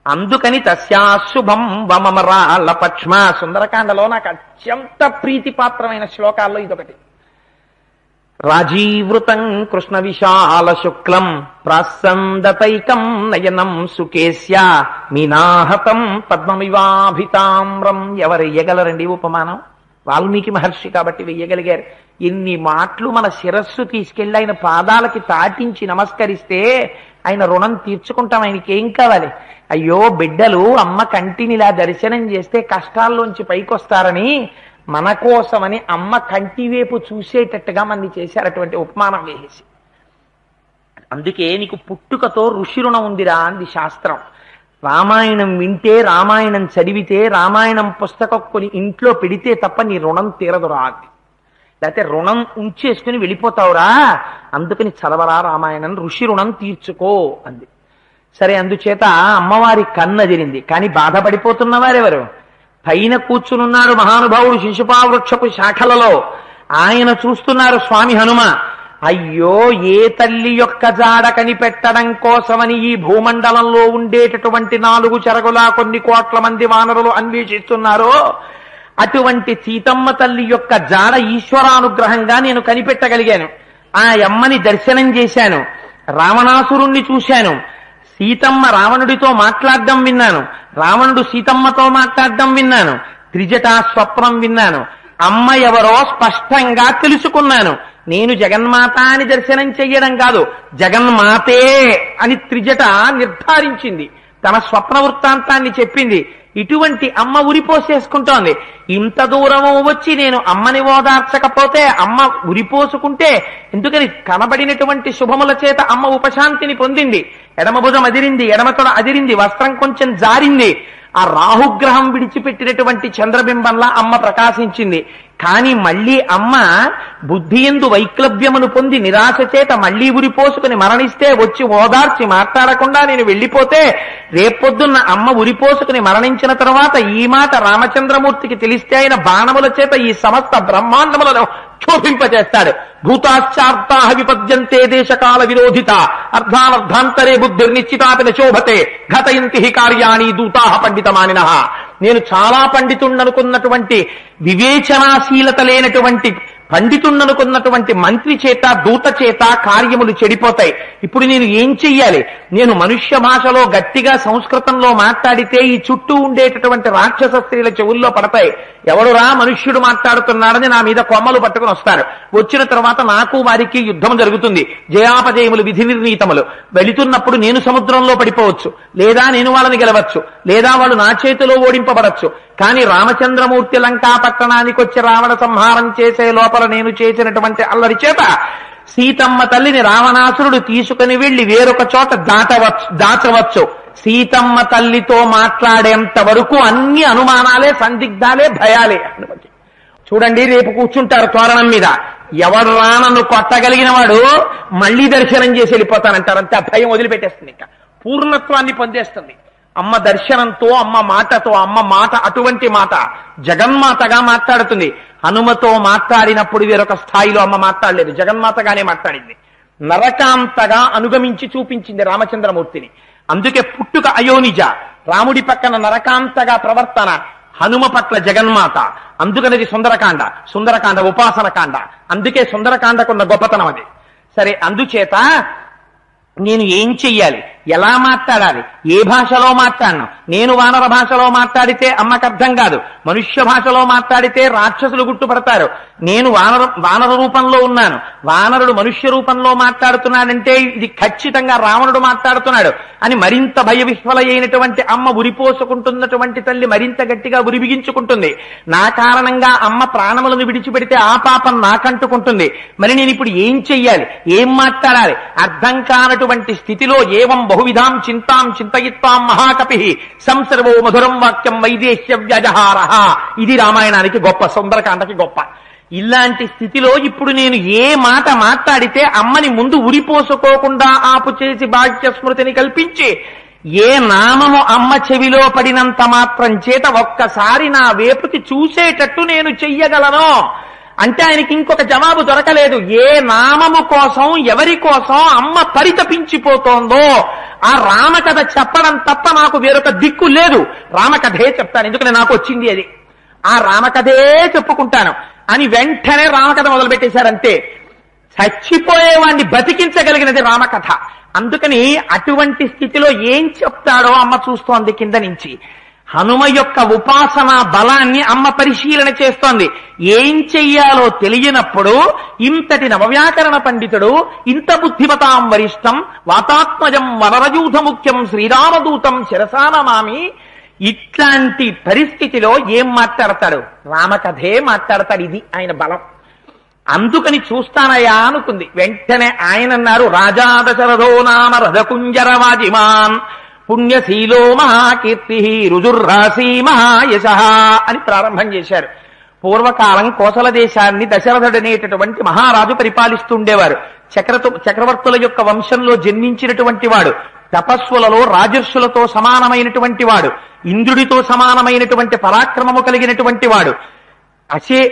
అందుకని తస్యాశుభం వమమరాళ పక్ష్మ. సుందరకాండలో నాకు అత్యంత ప్రీతిపాత్రమైన శ్లోకాల్లో ఇదొకటి. రాజీవృతం కృష్ణ విశాల శుక్లం ప్రాసందతైకం నయనం సుకేశ్య మీనాహతం పద్మమివాభితామ్రం. ఎవరు వెయ్యగలరండి ఉపమానం? వాల్మీకి మహర్షి కాబట్టి వెయ్యగలిగారు. ఎన్ని మాటలు మన శిరస్సు తీసుకెళ్లి ఆయన పాదాలకి తాటించి నమస్కరిస్తే ఆయన రుణం తీర్చుకుంటాం. ఆయనకి ఏం కావాలి? అయ్యో బిడ్డలు అమ్మ కంటిని ఇలా దర్శనం చేస్తే కష్టాల్లోంచి పైకొస్తారని మన కోసమని అమ్మ కంటి వైపు చూసేటట్టుగా మంది చేశారు అటువంటి ఉపమానం వేసేసి. అందుకే నీకు పుట్టుకతో ఋషి రుణం ఉందిరా అంది శాస్త్రం. రామాయణం వింటే, రామాయణం చదివితే, రామాయణం పుస్తకం కొని ఇంట్లో పెడితే తప్ప నీ రుణం తీరదురా అంది. లేకపోతే రుణం ఉంచేసుకుని వెళ్ళిపోతావురా, అందుకని చదవరా రామాయణం, ఋషి రుణం తీర్చుకో అంది. సరే, అందుచేత అమ్మవారి కన్నదిరింది. కానీ బాధపడిపోతున్న వారెవరు? పైన కూర్చునున్నాడు మహానుభావుడు శిశుపావృక్షపు శాఖలలో. ఆయన చూస్తున్నారు స్వామి హనుమ. అయ్యో, ఏ తల్లి యొక్క జాడ కనిపెట్టడం కోసమని ఈ భూమండలంలో ఉండేటటువంటి 4 చెరగులా కొన్ని కోట్ల మంది వానరులు అన్వేషిస్తున్నారో అటువంటి సీతమ్మ తల్లి యొక్క జాడ ఈశ్వరానుగ్రహంగా నేను కనిపెట్టగలిగాను. ఆ అమ్మని దర్శనం చేశాను, రావణాసురుణ్ణి చూశాను, సీతమ్మ రావణుడితో మాట్లాడడం విన్నాను, రావణుడు సీతమ్మతో మాట్లాడడం విన్నాను, త్రిజటా స్వప్నం విన్నాను, అమ్మ ఎవరో స్పష్టంగా తెలుసుకున్నాను. నేను జగన్మాత అని దర్శనం చెయ్యడం కాదు, జగన్మాతే అని త్రిజట నిర్ధారించింది, తన స్వప్న వృత్తాంతాన్ని చెప్పింది. ఇటువంటి అమ్మ ఉరిపోసేసుకుంటోంది. ఇంత దూరము వచ్చి నేను అమ్మని ఓదార్చకపోతే అమ్మ ఉరిపోసుకుంటే, ఎందుకని కనబడినటువంటి శుభముల చేత అమ్మ ఉపశాంతిని పొందింది. ఎడమ భుజం అదిరింది, ఎడమ తొడ అదిరింది, వస్త్రం కొంచెం జారింది. ఆ రాహుగ్రహం విడిచిపెట్టినటువంటి చంద్రబింబంలా అమ్మ ప్రకాశించింది. కానీ మళ్ళీ అమ్మ బుద్ధి యందు వైక్లభ్యమును పొంది నిరాశ చేత మళ్లీ ఉరిపోసుకుని మరణిస్తే వచ్చి ఓదార్చి మాట్లాడకుండా నేను వెళ్ళిపోతే, రేపొద్దున్న అమ్మ ఉరిపోసుకుని మరణించిన తర్వాత ఈ మాట రామచంద్రమూర్తికి తెలిస్తే ఆయన బాణముల చేత ఈ సమస్త బ్రహ్మాండములను క్షోభింపజేస్తాడు. భూతాశ్చార్తా విపద్యంతే దేశకాల విరోధిత అర్ధానర్ధాంతరే బుద్ధిర్నిశ్చితాపిన శోభతే ఘతయంతి కార్యాణి దూతా పండితమానినః. నేను చాలా పండితుణ్ణనుకున్నటువంటి, వివేచనాశీలత లేనటువంటి పండితుణ్ణనుకున్నటువంటి మంత్రి చేత, దూత చేత కార్యములు చెడిపోతాయి. ఇప్పుడు నేను ఏం చెయ్యాలి? నేను మనుష్య భాషలో గట్టిగా సంస్కృతంలో మాట్లాడితే ఈ చుట్టూ ఉండేటటువంటి రాక్షస స్త్రీల చెవుల్లో పడతాయి. ఎవడురా మనుష్యుడు మాట్లాడుతున్నాడని నా మీద కొమ్మలు పట్టుకుని వస్తారు. వచ్చిన తర్వాత నాకు వారికి యుద్ధం జరుగుతుంది. జయాపజయములు విధి నిర్ణీతములు. వెళుతున్నప్పుడు నేను సముద్రంలో పడిపోవచ్చు, లేదా నేను వాళ్ళని గెలవచ్చు, లేదా వాళ్ళు నా చేతిలో ఓడింపబడచ్చు. కానీ రామచంద్రమూర్తి లంకా పట్టణానికి వచ్చి రావణ సంహారం చేసే లోపల నేను చేసినటువంటి అల్లరి చేత సీతమ్మ తల్లిని రావణాసురుడు తీసుకుని వెళ్లి వేరొక చోట దాచవచ్చు. సీతమ్మ తల్లితో మాట్లాడేంత వరకు అన్ని అనుమానాలే, సందిగ్ధాలే, భయాలే. చూడండి, రేపు కూర్చుంటారు తోరణం మీద, ఎవరు రా నన్ను కొట్టగలిగిన వాడు మళ్లీ దర్శనం చేసి వెళ్ళిపోతానంటారు. అంతే, భయం వదిలిపెట్టేస్తుంది, ఇంకా పూర్ణత్వాన్ని పొందేస్తుంది. అమ్మ దర్శనంతో, అమ్మ మాటతో, అమ్మ మాట అటువంటి మాట జగన్మాతగా మాట్లాడుతుంది. హనుమతో మాట్లాడినప్పుడు వేరొక స్థాయిలో అమ్మ మాట్లాడలేదు, జగన్మాతగానే మాట్లాడింది. నరకాంతగా అనుగమించి చూపించింది రామచంద్రమూర్తిని. అందుకే పుట్టుక అయోనిజ, రాముడి పక్కన నరకాంతగా ప్రవర్తన, హనుమ పట్ల జగన్మాత. అందుకనేది సుందరకాండ, సుందరకాండ ఉపాసన కాండ. అందుకే సుందరకాండకున్న గొప్పతనం అది. సరే, అందుచేత నేను ఏం చెయ్యాలి? ఎలా మాట్లాడాలి, ఏ భాషలో మాట్లాడను. నేను వానర భాషలో మాట్లాడితే అమ్మకు అర్థం కాదు, మనుష్య భాషలో మాట్లాడితే రాక్షసులు గుర్తుపడతారు. నేను వానర రూపంలో ఉన్నాను, వానరుడు మనుష్య రూపంలో మాట్లాడుతున్నాడంటే ఇది ఖచ్చితంగా రావణుడు మాట్లాడుతున్నాడు అని మరింత భయ విహ్వలైనటువంటి అమ్మ ఉరిపోసుకుంటున్నటువంటి తల్లి మరింత గట్టిగా ఉరిబిగించుకుంటుంది. నా కారణంగా అమ్మ ప్రాణములను విడిచిపెడితే ఆ పాపం నాకంటుకుంటుంది. మరి నేను ఇప్పుడు ఏం చెయ్యాలి, ఏం మాట్లాడాలి అర్థం కానటువంటి స్థితిలో ఏవం బహువిధాం చింతాం చింతయిత్వాం మహాకపి సంసర్వో మధురం వాక్యం వైదేశ్య వ్యజహార. ఇది రామాయణానికి గొప్ప, సుందరకాండకి గొప్ప. ఇలాంటి స్థితిలో ఇప్పుడు నేను ఏ మాట మాట్లాడితే అమ్మని ముందు ఉరిపోసుకోకుండా ఆపు చేసి బాహ్య స్మృతిని కల్పించి ఏ నామము అమ్మ చెవిలో పడినంత మాత్రం చేత ఒక్కసారి నా వేపుకి చూసేటట్టు నేను చెయ్యగలను అంటే ఆయనకి ఇంకొక జవాబు దొరకలేదు. ఏ నామము కోసం, ఎవరి కోసం అమ్మ పరితపించిపోతోందో ఆ రామకథ చెప్పడం తప్ప నాకు వేరొక దిక్కు లేదు. రామకథే చెప్తాను, ఎందుకంటే నాకు వచ్చింది అది, ఆ రామకథే చెప్పుకుంటాను అని వెంటనే రామకథ మొదలుపెట్టేశారంతే. చచ్చిపోయేవాడిని బతికించగలిగినది రామకథ. అందుకని అటువంటి స్థితిలో ఏం చెప్తాడో అమ్మ చూస్తోంది కింద నుంచి. హనుమ యొక్క ఉపాసనా బలాన్ని అమ్మ పరిశీలన చేస్తోంది. ఏం చెయ్యాలో తెలియనప్పుడు ఇంతటి నవవ్యాకరణ పండితుడు, ఇంత బుద్ధిమతాం వరిష్టం వాతాత్మజం వనరయూధ ముఖ్యం శ్రీరామదూతం శిరసానమామి, ఇట్లాంటి పరిస్థితిలో ఏం మాట్లాడతాడు? రామకథే మాట్లాడతాడు. ఇది ఆయన బలం. అందుకని చూస్తానయా అనుకుంది. వెంటనే ఆయన అన్నారు, రాజా దశరథో నామ రథకుంజరవాజిమాన్ పుణ్యశీలో మహాకీర్తి రుజుర్రాశి మహాయశ అని ప్రారంభం చేశారు. పూర్వకాలం కోసల దేశాన్ని దశరథుడనేటటువంటి మహారాజు పరిపాలిస్తుండేవారు. చక్రవర్తుల యొక్క వంశంలో జన్మించినటువంటి వాడు, తపస్సులలో రాజర్షులతో సమానమైనటువంటి వాడు, ఇంద్రుడితో సమానమైనటువంటి పరాక్రమము కలిగినటువంటి వాడు,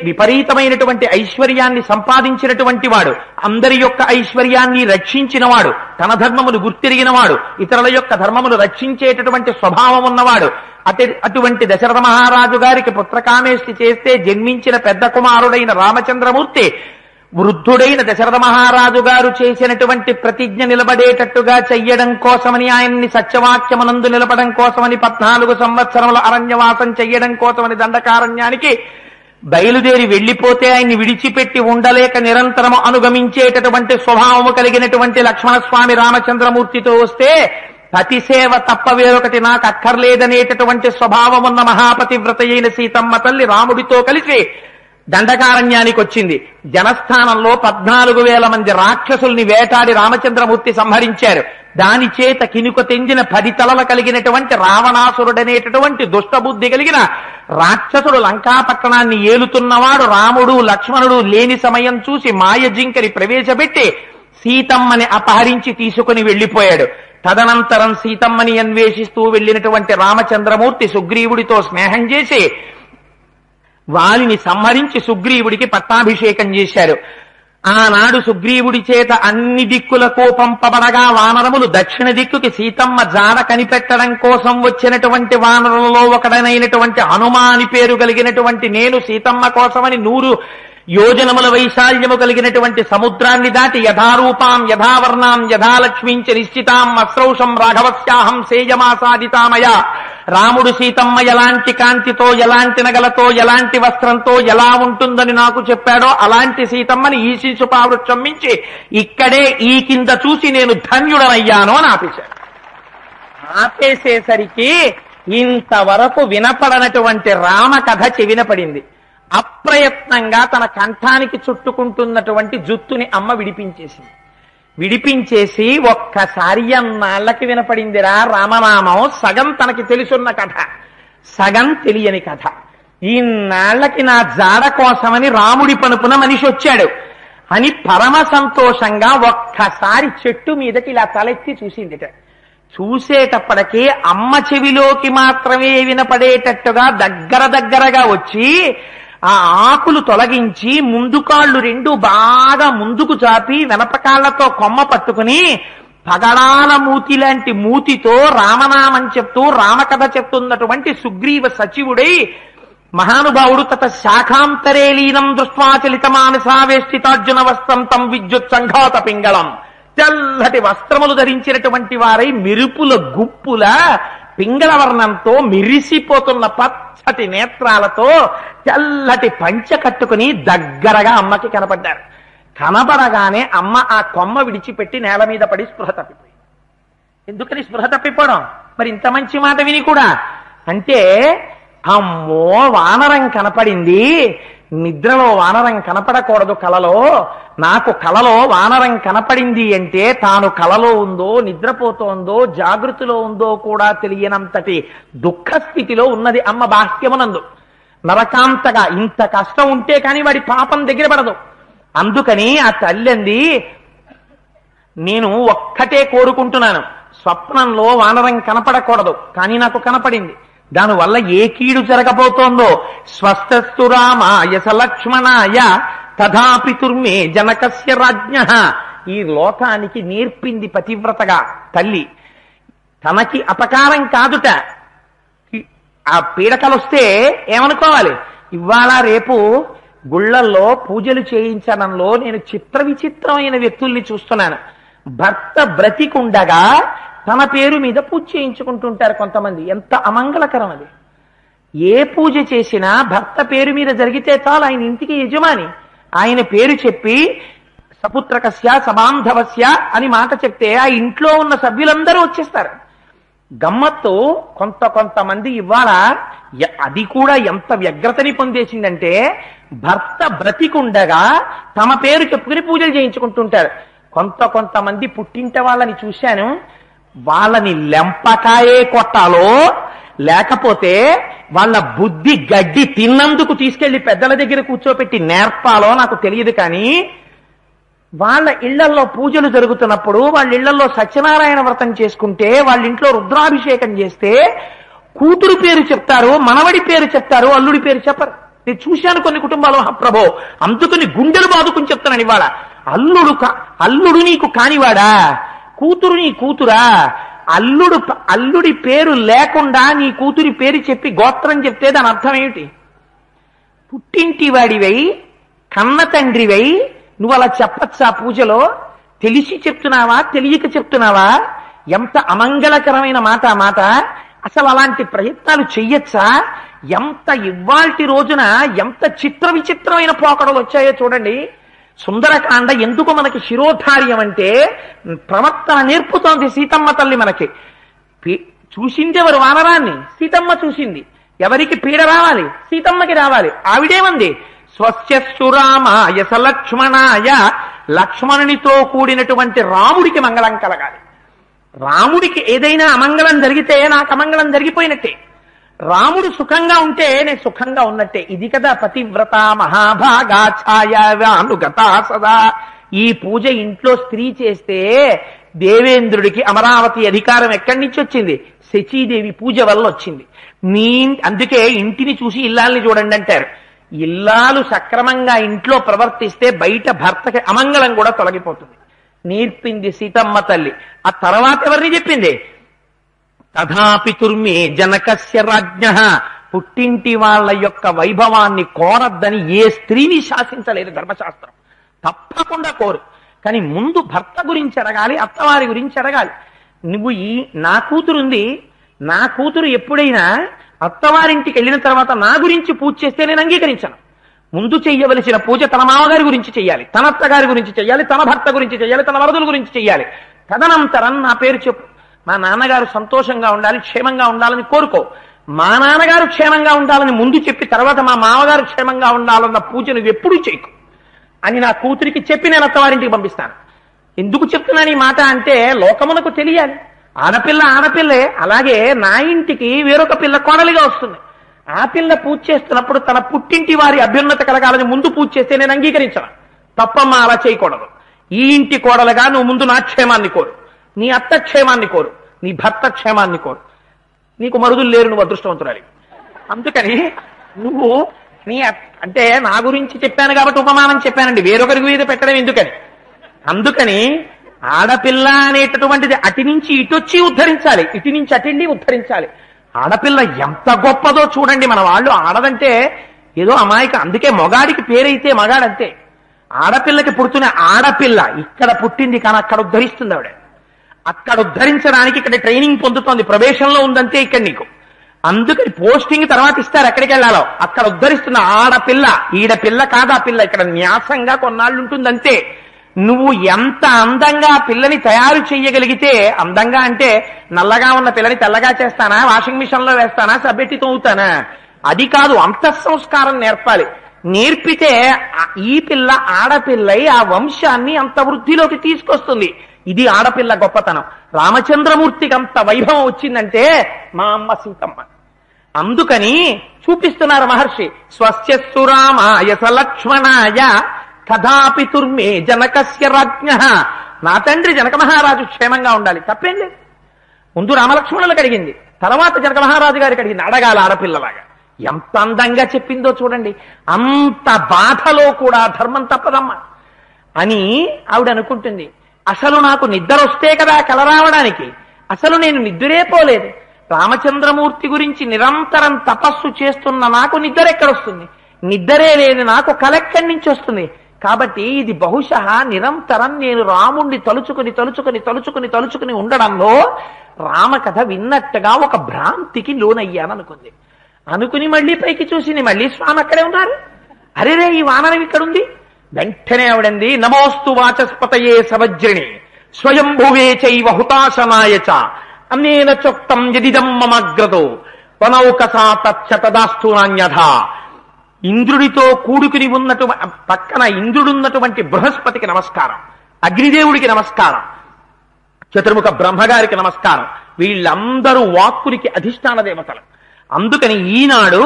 విపరీతమైనటువంటి ఐశ్వర్యాన్ని సంపాదించినటువంటి వాడు, అందరి యొక్క ఐశ్వర్యాన్ని రక్షించినవాడు, తన ధర్మమును గుర్తిరిగినవాడు, ఇతరుల యొక్క ధర్మమును రక్షించేటటువంటి స్వభావం ఉన్నవాడు. అటువంటి దశరథ మహారాజు గారికి పుత్రకామేష్టి చేస్తే జన్మించిన పెద్ద కుమారుడైన రామచంద్రమూర్తి వృద్ధుడైన దశరథ మహారాజు గారు చేసినటువంటి ప్రతిజ్ఞ నిలబడేటట్టుగా చెయ్యడం కోసమని, ఆయన్ని సత్యవాక్యమునందు నిలపడం కోసమని 14 సంవత్సరముల అరణ్యవాసం చెయ్యడం కోసమని దండకారణ్యానికి బయలుదేరి వెళ్లిపోతే ఆయన్ని విడిచిపెట్టి ఉండలేక నిరంతరము అనుగమించేటటువంటి స్వభావము కలిగినటువంటి లక్ష్మణస్వామి రామచంద్రమూర్తితో వస్తే పతిసేవ తప్ప వేరొకటి నాకు అక్కర్లేదనేటటువంటి స్వభావమున్న మహాపతివ్రత అయిన సీతమ్మ తల్లి రాముడితో కలిసి దండకారణ్యానికి వచ్చింది. జనస్థానంలో 14,000 మంది రాక్షసుల్ని వేటాడి రామచంద్రమూర్తి సంహరించారు. దాని చేత కినుక తెంజిన 10 తలలు కలిగినటువంటి రావణాసురుడనేటటువంటి దుష్టబుద్ధి కలిగిన రాక్షసుడు లంకాపట్టణాన్ని ఏలుతున్నవాడు రాముడు లక్ష్మణుడు లేని సమయం చూసి మాయజింకని ప్రవేశపెట్టి సీతమ్మని అపహరించి తీసుకుని వెళ్లిపోయాడు. తదనంతరం సీతమ్మని అన్వేషిస్తూ వెళ్లినటువంటి రామచంద్రమూర్తి సుగ్రీవుడితో స్నేహం చేసి వాలిని సంహరించి సుగ్రీవుడికి పట్టాభిషేకం చేశారు. ఆనాడు సుగ్రీవుడి చేత అన్ని దిక్కులకు పంపబడగా వానరములు దక్షిణ దిక్కుకి సీతమ్మ జాడ కనిపెట్టడం కోసం వచ్చినటువంటి వానరులలో ఒకడనైనటువంటి హనుమాని పేరు కలిగినటువంటి నేను సీతమ్మ కోసమని 100 యోజనముల వైశాల్యము కలిగినటువంటి సముద్రాన్ని దాటి యథారూపాం యథావర్ణాం యథాలక్ష్మీంచ నిశ్చితాం అశ్రౌషం రాఘవస్యాహం సేయమాసాదితామయ. రాముడు సీతమ్మ ఎలాంటి కాంతితో, ఎలాంటి నగలతో, ఎలాంటి వస్త్రంతో ఎలా ఉంటుందని నాకు చెప్పాడో అలాంటి సీతమ్మని ఈ శిశుపావృక్షం మించి ఇక్కడే ఈ కింద చూసి నేను ధన్యుడనయ్యాను అని ఆపేశాడు. ఆపేసేసరికి ఇంతవరకు వినపడనటువంటి రామకథ చెవిన పడింది. అప్రయత్నంగా తన కంఠానికి చుట్టుకుంటున్నటువంటి జుత్తుని అమ్మ విడిపించేసి ఒక్కసారి అన్నాళ్ళకి వినపడిందిరా రామనామం. సగం తనకి తెలుసున్న కథ, సగం తెలియని కథ. ఈనాళ్లకి నా జాడ కోసమని రాముడి పనుపున మనిషి వచ్చాడు అని పరమ సంతోషంగా ఒక్కసారి చెట్టు మీదకి ఇలా తలెత్తి చూసిందిట. చూసేటప్పటికీ అమ్మ చెవిలోకి మాత్రమే వినపడేటట్టుగా దగ్గరగా వచ్చి ఆ ఆకులు తొలగించి ముందు కాళ్ళు 2 బాగా ముందుకు చాపి వెనపకాళ్లతో కొమ్మ పట్టుకుని పగడాల మూతి లాంటి మూతితో రామనామం చెప్తూ రామకథ చెప్తున్నటువంటి సుగ్రీవ సచివుడై మహానుభావుడు తత శాఖాంతరే లీనం దృష్ట్వాచలిత మానసావేష్టితార్జున వస్త్రం తం విద్యుత్ సంఘాత పింగళం తెల్లటి వస్త్రములు ధరించినటువంటి వారై మెరుపుల గుప్పుల పింగళ వర్ణంతో మిరిసిపోతున్న పచ్చటి నేత్రాలతో తెల్లటి పంచె కట్టుకుని దగ్గరగా అమ్మకి కనపడ్డారు. కనబడగానే అమ్మ ఆ కొమ్మ విడిచిపెట్టి నేల మీద పడి స్పృహ తప్పిపోయింది. ఎందుకని స్పృహ తప్పిపోవడం? మరి ఇంత మంచి మాట విని కూడా. అంటే అమ్మో వానరం కనపడింది, నిద్రలో వానరం కనపడకూడదు కలలో, నాకు కలలో వానరం కనపడింది అంటే తాను కలలో ఉందో నిద్రపోతోందో జాగృతిలో ఉందో కూడా తెలియనంతటి దుఃఖ స్థితిలో ఉన్నది అమ్మ బాహ్యమునందు. నరకాంతగా ఇంత కష్టం ఉంటే కానీ వాడి పాపం దగ్గర పడదు. అందుకని ఆ తల్లింది, నేను ఒక్కటే కోరుకుంటున్నాను, స్వప్నంలో వానరం కనపడకూడదు, కానీ నాకు కనపడింది. దానివల్ల ఏ కీడు జరగబోతోందో. స్వస్థస్తు రామాయ సలక్ష్మణాయ తథాపితుర్మే జనకస్య రాజ్ఞ. ఈ లోకానికి నేర్పింది పతివ్రతగా తల్లి. తనకి అపకారం కాదుట. ఆ పీడకలొస్తే ఏమనుకోవాలి? ఇవాళ రేపు గుళ్ళల్లో పూజలు చేయించడంలో నేను చిత్ర విచిత్రమైన వ్యక్తుల్ని చూస్తున్నాను. భర్త బ్రతికుండగా తన పేరు మీద పూజ చేయించుకుంటుంటారు కొంతమంది. ఎంత అమంగళకరం అది! ఏ పూజ చేసినా భర్త పేరు మీద జరిగితే చాలు, ఆయన ఇంటికి యజమాని. ఆయన పేరు చెప్పి సపుత్రకస్య సబాంధవస్య అని మాట చెప్తే ఆ ఇంట్లో ఉన్న సభ్యులందరూ వచ్చేస్తారు. గమ్మత్తు కొంతమంది ఇవాళ అది కూడా ఎంత వ్యగ్రతని పొందేసిందంటే భర్త బ్రతికుండగా తమ పేరు చెప్పుకుని పూజలు చేయించుకుంటుంటారు. కొంతమంది పుట్టింట వాళ్ళని చూశాను, వాళ్ళని లెంపకాయే కొట్టాలో లేకపోతే వాళ్ళ బుద్ధి గడ్డి తిన్నందుకు తీసుకెళ్లి పెద్దల దగ్గర కూర్చోపెట్టి నేర్పాలో నాకు తెలియదు. కానీ వాళ్ళ ఇళ్లల్లో పూజలు జరుగుతున్నప్పుడు, వాళ్ళ ఇళ్లలో సత్యనారాయణ వ్రతం చేసుకుంటే, వాళ్ళ ఇంట్లో రుద్రాభిషేకం చేస్తే కూతురు పేరు చెప్తారు, మనవడి పేరు చెప్తారు, అల్లుడి పేరు చెప్పరు. నేను చూశాను కొన్ని కుటుంబాలు. ప్రభో, అందుకని గుండెలు బాదుకుని చెప్తున్నాను ఇవాళ. అల్లుడు నీకు కానివాడా? కూతురు నీ కూతురా? అల్లుడి పేరు లేకుండా నీ కూతురి పేరు చెప్పి గోత్రం చెప్తే దాని అర్థం ఏమిటి? పుట్టింటి వాడివై కన్న తండ్రివై నువ్వు అలా చెప్పచ్చా పూజలో? తెలిసి చెప్తున్నావా తెలియక చెప్తున్నావా? ఎంత అమంగళకరమైన మాట ఆ మాట! అసలు అలాంటి ప్రయత్నాలు చెయ్యొచ్చా? ఎంత ఇవాల్టి రోజున ఎంత చిత్ర విచిత్రమైన పోకడలు వచ్చాయో చూడండి. సుందరకాండ ఎందుకు మనకి శిరోధార్యం అంటే ప్రవర్తన నేర్పుతోంది సీతమ్మ తల్లి మనకి. చూసిందెవరు వానరాన్ని? సీతమ్మ చూసింది. ఎవరికి పీడ రావాలి? సీతమ్మకి రావాలి. ఆవిడేమంది? స్వస్యస్సు రామాయ సలక్ష్మణాయ. లక్ష్మణునితో కూడినటువంటి రాముడికి మంగళం కలగాలి. రాముడికి ఏదైనా అమంగళం జరిగితే నాకు అమంగళం జరిగిపోయినట్టే. రాముడు సుఖంగా ఉంటే నేను సుఖంగా ఉన్నట్టే. ఇది కదా పతివ్రత మహాభాగా ఛాయానుగత సదా. ఈ పూజ ఇంట్లో స్త్రీ చేస్తే దేవేంద్రుడికి అమరావతి అధికారం ఎక్కడి నుంచి వచ్చింది? శచీదేవి పూజ వల్ల వచ్చింది. అందుకే ఇంటిని చూసి ఇల్లాల్ని చూడండి అంటారు. ఇల్లాలు సక్రమంగా ఇంట్లో ప్రవర్తిస్తే బయట భర్తకి అమంగళం కూడా తొలగిపోతుంది. నేర్పింది సీతమ్మ తల్లి. ఆ తర్వాత ఎవరిని చెప్పింది? తథాపితుర్మే జనకస్య రాజ్ఞ. పుట్టింటి వాళ్ళ యొక్క వైభవాన్ని కోరద్దని ఏ స్త్రీని శాసించలేదు ధర్మశాస్త్రం. తప్పకుండా కోరు, కానీ ముందు భర్త గురించి అడగాలి, అత్తవారి గురించి అడగాలి. నువ్వు నా కూతురుంది, నా కూతురు ఎప్పుడైనా అత్తవారింటికి వెళ్ళిన తర్వాత నా గురించి పూజ చేస్తే నేను అంగీకరించాను. ముందు చెయ్యవలసిన పూజ తన మామగారి గురించి చెయ్యాలి, తన అత్తగారి గురించి చెయ్యాలి, తన భర్త గురించి చెయ్యాలి, తన వరదుల గురించి చెయ్యాలి. తదనంతరం నా పేరు చెప్పు. మా నాన్నగారు సంతోషంగా ఉండాలి, క్షేమంగా ఉండాలని కోరుకో. మా నాన్నగారు క్షేమంగా ఉండాలని ముందు చెప్పి తర్వాత మా మామగారు క్షేమంగా ఉండాలన్న పూజ నువ్వు ఎప్పుడూ చేయకు అని నా కూతురికి చెప్పి నేను అత్తవారింటికి పంపిస్తాను. ఎందుకు చెప్తున్నాను ఈ మాట అంటే లోకమునకు తెలియాలి. ఆడపిల్ల ఆడపిల్లే. అలాగే నా ఇంటికి వేరొక పిల్ల కోడలిగా వస్తుంది. ఆ పిల్ల పూజ చేస్తున్నప్పుడు తన పుట్టింటి వారి అభ్యున్నత కలగాలని ముందు పూజ చేస్తే నేను అంగీకరించను. తప్పమ్మా, అలా చేయకూడదు. ఈ ఇంటి కోడలుగా నువ్వు ముందు నా క్షేమాన్ని కోరు, నీ అత్త క్షేమాన్ని కోరు, నీ భర్త క్షేమాన్ని కోరు. నీకు మరుదులు లేరు, నువ్వు అదృష్టవంతురాలి. అందుకని నువ్వు అంటే నా గురించి చెప్పాను కాబట్టి ఉపమానం చెప్పానండి, వేరొకరి మీద పెట్టడం ఎందుకని. అందుకని ఆడపిల్ల అనేటటువంటిది అటు నుంచి ఇటొచ్చి ఉద్ధరించాలి, ఇటు నుంచి అటెండి ఉద్ధరించాలి. ఆడపిల్ల ఎంత గొప్పదో చూడండి. మన వాళ్ళు ఆడదంటే ఏదో అమాయక. అందుకే మొగాడికి పేరైతే మగాడంతే. ఆడపిల్లకి పుడుతున్న ఆడపిల్ల ఇక్కడ పుట్టింది కానీ అక్కడ ఉద్ధరిస్తుంది ఆవిడ. అక్కడ ఉద్ధరించడానికి ఇక్కడ ట్రైనింగ్ పొందుతోంది, ప్రవేశంలో ఉందంతే ఇక్కడ నీకు. అందుకని పోస్టింగ్ తర్వాత ఇస్తారు ఎక్కడికి వెళ్ళాలో. అక్కడ ఉద్ధరిస్తున్న ఆడపిల్ల, ఈడపిల్ల కాదా పిల్ల, ఇక్కడ న్యాసంగా కొన్నాళ్ళు ఉంటుందంతే. నువ్వు ఎంత అందంగా పిల్లని తయారు చెయ్యగలిగితే, అందంగా అంటే నల్లగా ఉన్న పిల్లని తెల్లగా చేస్తానా, వాషింగ్ మిషన్ లో వేస్తానా, సబ్బెట్టి తోగుతానా, అది కాదు. అంతఃసంస్కారం నేర్పాలి. నేర్పితే ఈ పిల్ల ఆడపిల్లై ఆ వంశాన్ని అంత వృద్ధిలోకి తీసుకొస్తుంది. ఇది ఆడపిల్ల గొప్పతనం. రామచంద్రమూర్తికి అంత వైభవం వచ్చిందంటే మా అమ్మ సీతమ్మ. అందుకని చూపిస్తున్నారు మహర్షి. స్వస్యస్సు రామాయ సలక్ష్మణాయ కథాపితుర్మే జనకస్య రాజ్ఞ. నా తండ్రి జనక మహారాజు క్షేమంగా ఉండాలి, తప్పేం లేదు. ముందు రామలక్ష్మణులకు అడిగింది, తర్వాత జనక మహారాజు గారికి అడిగింది. అడగాల ఆడపిల్లలాగా. ఎంత అందంగా చెప్పిందో చూడండి. అంత బాధలో కూడా ధర్మం తప్పదమ్మా అని ఆవిడ అనుకుంటుంది. అసలు నాకు నిద్ర వస్తే కదా కల రావడానికి, అసలు నేను నిద్రే పోలేదు. రామచంద్రమూర్తి గురించి నిరంతరం తపస్సు చేస్తున్న నాకు నిద్ర ఎక్కడొస్తుంది? నిద్రే లేని నాకు కలెక్కడి నుంచి వస్తుంది? కాబట్టి ఇది బహుశా నిరంతరం నేను రాముణ్ణి తలుచుకుని తలుచుకుని తలుచుకుని తలుచుకుని ఉండడంలో రామకథ విన్నట్టుగా ఒక భ్రాంతికి లోనయ్యాననుకుంది. అనుకుని మళ్ళీ పైకి చూసింది, మళ్ళీ స్వామి అక్కడే ఉన్నారు. అరేరే ఈ వానరం ఇక్కడుంది. వెంటనే ఆవిడంది, నమోస్తు వాచస్పతయే సవజ్రిణి స్వయంభువే చైవ హుతాశనాయ చ అన్నేన చొక్తం యదిదం మమగ్రతో వనౌకసా తచ్చతదాస్తు నాన్యథ. ఇంద్రుడితో కూడుకుని పక్కన ఇంద్రుడున్నటువంటి బృహస్పతికి నమస్కారం, అగ్నిదేవుడికి నమస్కారం, చతుర్ముఖ బ్రహ్మగారికి నమస్కారం. వీళ్ళందరూ వాక్కునికి అధిష్టాన దేవతలు. అందుకని ఈనాడు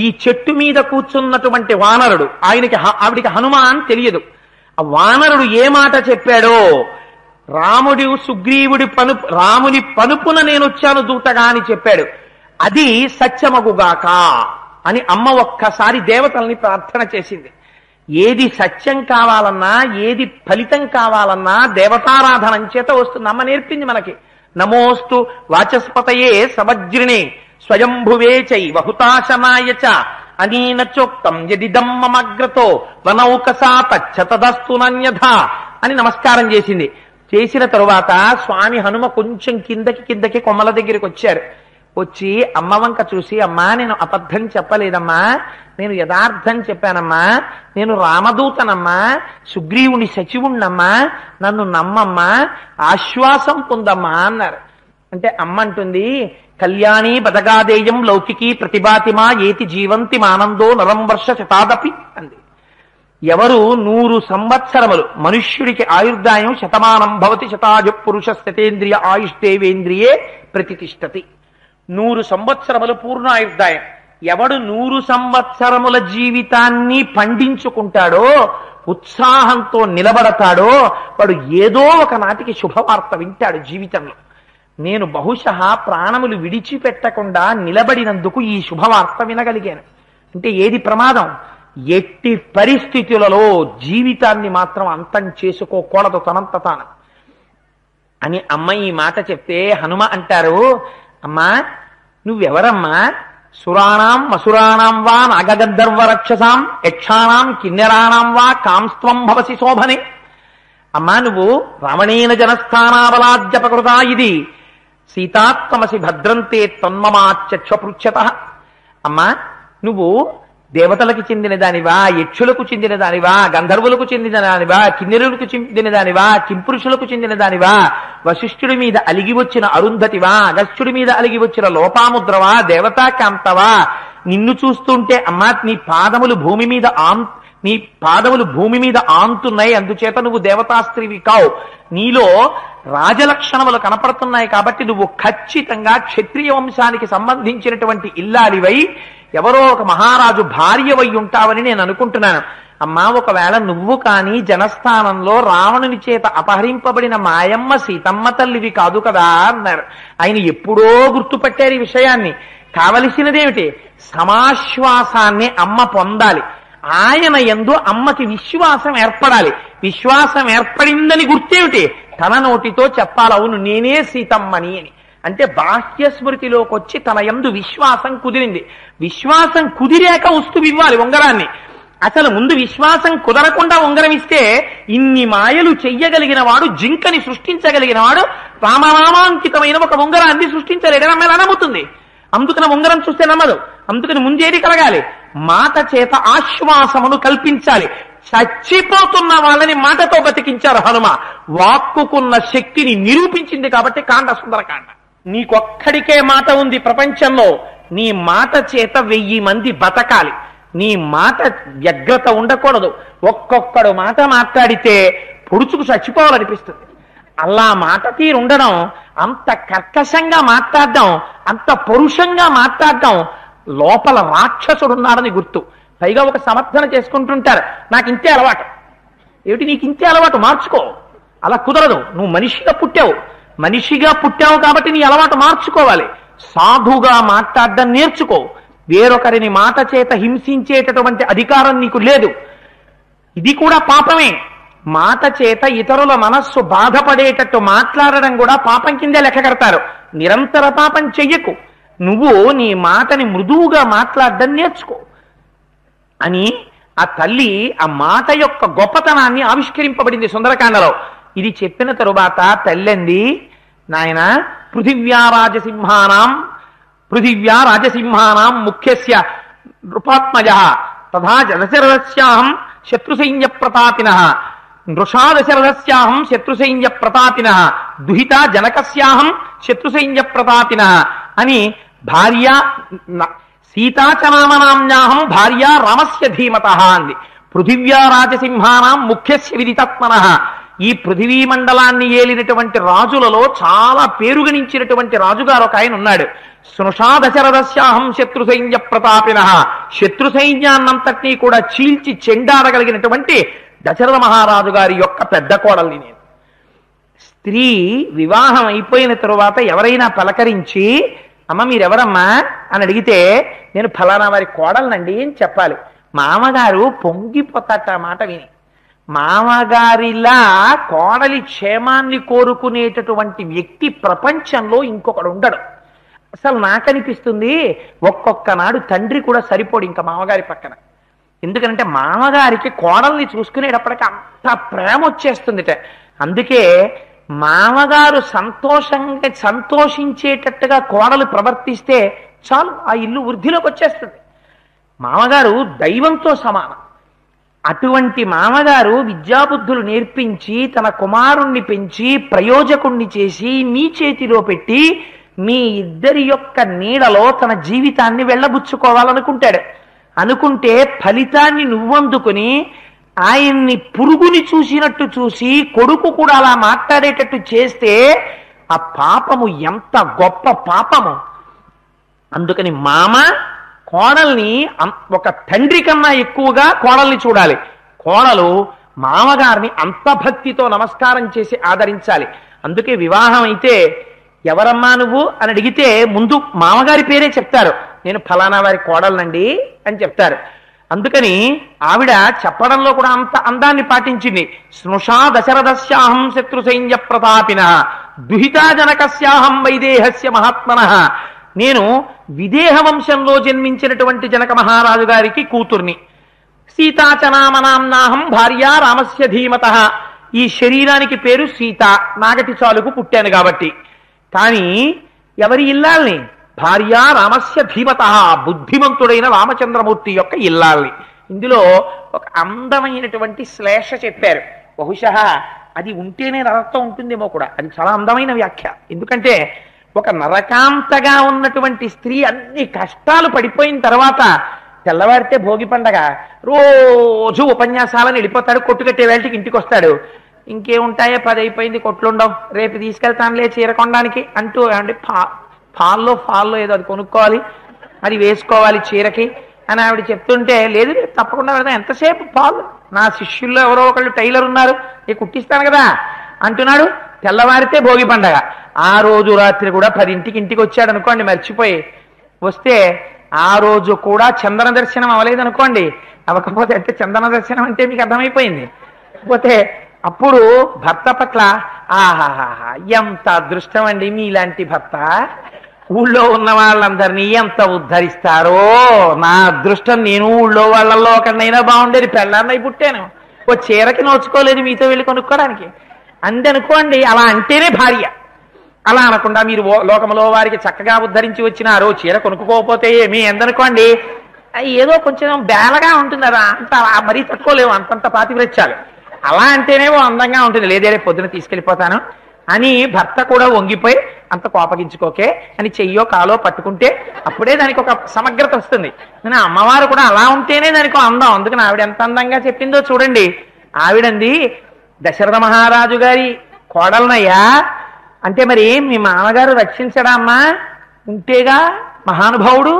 ఈ చెట్టు మీద కూర్చున్నటువంటి వానరుడు, ఆవిడికి హనుమాన్ తెలియదు. ఆ వానరుడు ఏ మాట చెప్పాడో, రాముని పనుపున నేను వచ్చాను దూతగా అని చెప్పాడు. అది సత్యమగుగాక అని అమ్మ ఒక్కసారి దేవతల్ని ప్రార్థన చేసింది. ఏది సత్యం కావాలన్నా, ఏది ఫలితం కావాలన్నా దేవతారాధనం చేత వస్తుంది. అమ్మ నేర్పింది మనకి. నమోస్తు వాచస్పతయే సవజ్రిణే స్వయంభువే చైవ హుతాశనాయ చ అనేన చోక్తం యదిదం మమగ్రతో వనౌకసా తచ్చతదస్తు నాన్యథ అని నమస్కారం చేసింది. చేసిన తరువాత స్వామి హనుమ కొంచెం కిందకి కొమ్మల దగ్గరికి వచ్చారు. వచ్చి అమ్మ వంక చూసి, అమ్మా నేను అబద్ధం చెప్పలేదమ్మా, నేను యథార్థం చెప్పానమ్మా, నేను రామదూతనమ్మా, సుగ్రీవుని సచివుణ్ణమ్మా, నన్ను నమ్మమ్మా, ఆశ్వాసం పొందమ్మా అన్నారు. అంటే అమ్మ అంటుంది, కళ్యాణి బదగాదేయం లౌకికీ ప్రతిభాతిమా ఏతి జీవంతి మానందో నరం వర్ష శతాదపి అంది. ఎవరు 100 సంవత్సరములు, మనుష్యుడికి ఆయుర్దాయం శతమానం భవతి శతాజు పురుష శతేంద్రియ ఆయుష్దేవేంద్రియే ప్రతిష్టతి. 100 సంవత్సరములు పూర్ణాయుర్దాయం. ఎవడు 100 సంవత్సరముల జీవితాన్ని పండించుకుంటాడో, ఉత్సాహంతో నిలబడతాడో, వాడు ఏదో ఒక నాటికి శుభవార్త వింటాడు జీవితంలో. నేను బహుశా ప్రాణములు విడిచిపెట్టకుండా నిలబడినందుకు ఈ శుభవార్త వినగలిగాను. అంటే ఏది ప్రమాదం? ఎట్టి పరిస్థితులలో జీవితాన్ని మాత్రం అంతం చేసుకోకూడదు తనంత తాను అని అమ్మ ఈ మాట చెప్తే హనుమ అంటారు, అమ్మా నువ్వెవరమ్మా? సురాణం మసురాణం వా నాగగంధర్వ రక్షసాం యక్షాణం కిన్నెరాణం వా కాంస్త్వం భవసి శోభనే. అమ్మా నువ్వు రావణేన జనస్థానాబలాద్యపకృతా ఇది సీతాత్మసి భద్రంతే తన్మమాచక్షపృచ్ఛత. అమ్మా నువ్వు దేవతలకు చెందిన దానివా, యక్షులకు చెందిన దానివా, గంధర్వులకు చెందిన దానివా, కిన్నెరులకు చెందిన దానివా, కింపురుషులకు చెందిన దానివా, వశిష్ఠుడి మీద అలిగి వచ్చిన అరుంధతివా, అగస్త్యుడి మీద అలిగి వచ్చిన లోపాముద్రవా, దేవతాకాంతవా? నిన్ను చూస్తుంటే అమ్మా నీ పాదములు భూమి మీద ఆంతున్నాయి, అందుచేత నువ్వు దేవతాస్త్రీవి కావు. నీలో రాజలక్షణములు కనపడుతున్నాయి కాబట్టి నువ్వు ఖచ్చితంగా క్షత్రియ వంశానికి సంబంధించినటువంటి ఇల్లాలివై ఎవరో ఒక మహారాజు భార్యవై ఉంటావని నేను అనుకుంటున్నాను. అమ్మా ఒకవేళ నువ్వు కానీ జనస్థానంలో రావణుని చేత అపహరింపబడిన మాయమ్మ సీతమ్మ తల్లివి కాదు కదా అన్నారు. ఆయన ఎప్పుడో గుర్తుపట్టారు ఈ విషయాన్ని. కావలసినదేమిటి? సమాశ్వాసాన్ని అమ్మ పొందాలి. ఆయన యందు అమ్మకి విశ్వాసం ఏర్పడాలి. విశ్వాసం ఏర్పడిందని గుర్తేమిటి? తన నోటితో చెప్పాలి, అవును నేనే సీతమ్మని అని. అంటే బాహ్య స్మృతిలోకి వచ్చి తన యందు విశ్వాసం కుదిరింది. విశ్వాసం కుదిరాక వస్తువు ఇవ్వాలి ఉంగరాన్ని. అసలు ముందు విశ్వాసం కుదరకుండా ఉంగరం ఇస్తే ఇన్ని మాయలు చెయ్యగలిగిన వాడు, జింకని సృష్టించగలిగిన వాడు రామనామాంకితమైన ఒక ఉంగరాన్ని సృష్టించలేడని అమ్మాయి నమ్ముతుంది. అందుకని ఉంగరం చూస్తే నమ్మదు. అందుకని ముందేది కలగాలి? మాట చేత ఆశ్వాసమును కల్పించాలి. చచ్చిపోతున్న వాళ్ళని మాటతో బతికించారు హనుమ. వాక్కుకున్న శక్తిని నిరూపించింది కాబట్టి కాండ సుందరకాండ. నీకొక్కడికే మాట ఉంది ప్రపంచంలో. నీ మాట చేత 1000 మంది బతకాలి. నీ మాట వ్యగ్రత ఉండకూడదు. ఒక్కొక్కడు మాట మాట్లాడితే పొడుచుకు చచ్చిపోవాలనిపిస్తుంది. అలా మాట తీరుండడం, అంత కర్కశంగా మాట్లాడడం, అంత పరుషంగా మాట్లాడడం, లోపల రాక్షసుడున్నాడని గుర్తు. పైగా ఒక సమర్థన చేసుకుంటుంటారు, నాకు ఇంతే అలవాటు. ఏమిటి నీకు ఇంతే అలవాటు? మార్చుకో. అలా కుదరదు. నువ్వు మనిషిగా పుట్టావు కాబట్టి నీ అలవాటు మార్చుకోవాలి. సాధుగా మాట్లాడడం నేర్చుకో. వేరొకరిని మాట చేత హింసించేటటువంటి అధికారం నీకు లేదు. ఇది కూడా పాపమే. మాట చేత ఇతరుల మనస్సు బాధపడేటట్టు మాట్లాడడం కూడా పాపం కిందే లెక్క కడతారు. నిరంతర పాపం చెయ్యకు. నువ్వు నీ మాటని మృదువుగా మాట్లాడడం నేర్చుకో అని ఆ తల్లి ఆ మాట యొక్క గొప్పతనాన్ని ఆవిష్కరింపబడింది సుందరకాండలో. ఇది చెప్పిన తరువాత తల్లింది, నాయన పృథివ్యా రాజసింహానాం ముఖ్యస్య నృపాత్మజ తథా దశరథస్యాహం శత్రుసైన్య ప్రతాపినః నృషా దశరథస్యాహం శత్రుసైన్య ప్రతాపినః దుహిత జనకస్యాహం శత్రుసైన్య ప్రతాపినః అని భార్య సీతాచనామనామ్యాహం భార్య రామస్య ధీమతః అంది. పృథివ్యా రాజసింహానాం ముఖ్యస్య విదితాత్మనః. ఈ పృథివీ మండలాన్ని ఏలినటువంటి రాజులలో చాలా పేరుగణించినటువంటి రాజుగారు ఒక ఆయన ఉన్నాడు. స్నుషా దశరథస్యాహం శత్రు సైన్య ప్రతాపినః. శత్రు సైన్యాన్నంతటినీ కూడా చీల్చి చెండాడగలిగినటువంటి దశరథ మహారాజు గారి యొక్క పెద్ద కోడల్ని నేను. స్త్రీ వివాహం అయిపోయిన తరువాత ఎవరైనా పలకరించి, అమ్మ మీరెవరమ్మా అని అడిగితే, నేను ఫలానా వారి కోడలనండి అని చెప్పాలి. మామగారు పొంగిపోతాట మాట విని. మామగారిలా కోడలి క్షేమాన్ని కోరుకునేటటువంటి వ్యక్తి ప్రపంచంలో ఇంకొకడు ఉండడు. అసలు నాకనిపిస్తుంది ఒక్కొక్క నాడు తండ్రి కూడా సరిపోడు ఇంకా మామగారి పక్కన. ఎందుకంటే మామగారికి కోడల్ని చూసుకునేటప్పటికి అంత ప్రేమ వచ్చేస్తుందిట. అందుకే మామగారు సంతోషించేటట్టుగా కోడలు ప్రవర్తిస్తే చాలు, ఆ ఇల్లు వృద్ధిలోకి వచ్చేస్తుంది. మామగారు దైవంతో సమానం. అటువంటి మామగారు విద్యాబుద్ధులు నేర్పించి తన కుమారుణ్ణి పెంచి ప్రయోజకుణ్ణి చేసి మీ చేతిలో పెట్టి మీ ఇద్దరి యొక్క నీడలో తన జీవితాన్ని వెళ్ళబుచ్చుకోవాలనుకుంటాడు. అనుకుంటే ఫలితాన్ని నువ్వందుకుని ఆయన్ని పురుగుని చూసినట్టు చూసి కొడుకు కూడా అలా మాట్లాడేటట్టు చేస్తే ఆ పాపము ఎంత గొప్ప పాపము. అందుకని మామ కోడల్ని ఒక తండ్రి కన్నా ఎక్కువగా కోడల్ని చూడాలి. కోడలు మామగారిని అంత భక్తితో నమస్కారం చేసి ఆదరించాలి. అందుకే వివాహం అయితే ఎవరమ్మా నువ్వు అని అడిగితే ముందు మామగారి పేరే చెప్తారు. నేను ఫలానా వారి కోడలనండి అని చెప్తారు. అందుకని ఆవిడ చెప్పడంలో కూడా అంత అందాన్ని పాటించింది. స్నుషా దశరథస్యాహం శత్రు సైన్య ప్రతాపినః దుహితా జనకస్యాహం వైదేహస్య మహాత్మనః. నేను విదేహ వంశంలో జన్మించినటువంటి జనక మహారాజు గారికి కూతుర్ని. సీతాచనామనాంనాహం భార్య రామస్య ధీమతః. ఈ శరీరానికి పేరు సీత, నాగటి చాలుకు పుట్టాను కాబట్టి. కానీ ఎవరి ఇల్లాల్ని? భార్య రామస్య ధీమతః, బుద్ధిమంతుడైన రామచంద్రమూర్తి యొక్క ఇల్లాల్ని. ఇందులో ఒక అందమైనటువంటి శ్లేష చెప్పారు. బహుశः అది ఉంటేనే నరకం ఉంటుందేమో కూడా. అది చాలా అందమైన వ్యాఖ్య. ఎందుకంటే ఒక నరకాంతగా ఉన్నటువంటి స్త్రీ అన్ని కష్టాలు పడిపోయిన తర్వాత తెల్లవారితే భోగి పండగ, రోజు ఉపన్యాసాలను వెళ్ళిపోతాడు. కొట్టు కట్టే వేళకి ఇంటికి వస్తాడు. ఇంకేముంటాయో 10 అయిపోయింది, కొట్లుండవు, రేపు తీసుకెళ్తానులే చీర కొనడానికి అంటూ, అంటే ఫాల్లో ఏదో అది కొనుక్కోవాలి, అది వేసుకోవాలి చీరకి అని ఆవిడ చెప్తుంటే, లేదు రేపు తప్పకుండా వెళ్తాం, ఎంతసేపు పాలు, నా శిష్యుల్లో ఎవరో ఒకళ్ళు టైలర్ ఉన్నారు, నేను కుట్టిస్తాను కదా అంటున్నాడు. తెల్లవారితే భోగి పండగ. ఆ రోజు రాత్రి కూడా 10ంటికి ఇంటికి వచ్చాడు అనుకోండి, మర్చిపోయి వస్తే ఆ రోజు కూడా చందన దర్శనం అవ్వలేదనుకోండి. అవ్వకపోతే అంటే చందన దర్శనం అంటే మీకు అర్థమైపోయింది. పోతే అప్పుడు భర్త పట్ల ఆహాహా ఎంత అదృష్టం అండి మీలాంటి భర్త, ఊళ్ళో ఉన్న వాళ్ళందరినీ ఎంత ఉద్ధరిస్తారో, నా అదృష్టం నేను ఊళ్ళో వాళ్ళల్లో ఒకరినైనా బాగుండేది, పెళ్ళాన్నై పుట్టాను, ఓ చీరకి నోచుకోలేదు మీతో వెళ్ళి కొనుక్కోవడానికి అందనుకోండి. అలా అంటేనే భార్య. అలా అనకుండా మీరు లోకంలో వారికి చక్కగా ఉద్ధరించి వచ్చినారో, చీర కొనుక్కోకపోతే ఏమి ఎందనుకోండి, ఏదో కొంచెం బేలగా ఉంటుంది కదా, అంత మరీ తట్టుకోలేవు అంతంత పాతివ్రత్యాలు. అలా అంటేనే ఓ అందంగా ఉంటుంది. లేదే పొద్దున తీసుకెళ్ళిపోతాను అని భర్త కూడా వంగిపోయి అంత కోపగించుకోకే అని చెయ్యో కాలో పట్టుకుంటే అప్పుడే దానికి ఒక సమగ్రత వస్తుంది. నేను అమ్మవారు కూడా అలా ఉంటేనే దానికి అందం. అందుకని ఆవిడ ఎంత అందంగా చెప్పిందో చూడండి. ఆవిడంది, దశరథ మహారాజు గారి కోడలనయ్యా అంటే, మరి మీ మామగారు రక్షించడా అమ్మా? ఉంటేగా మహానుభావుడు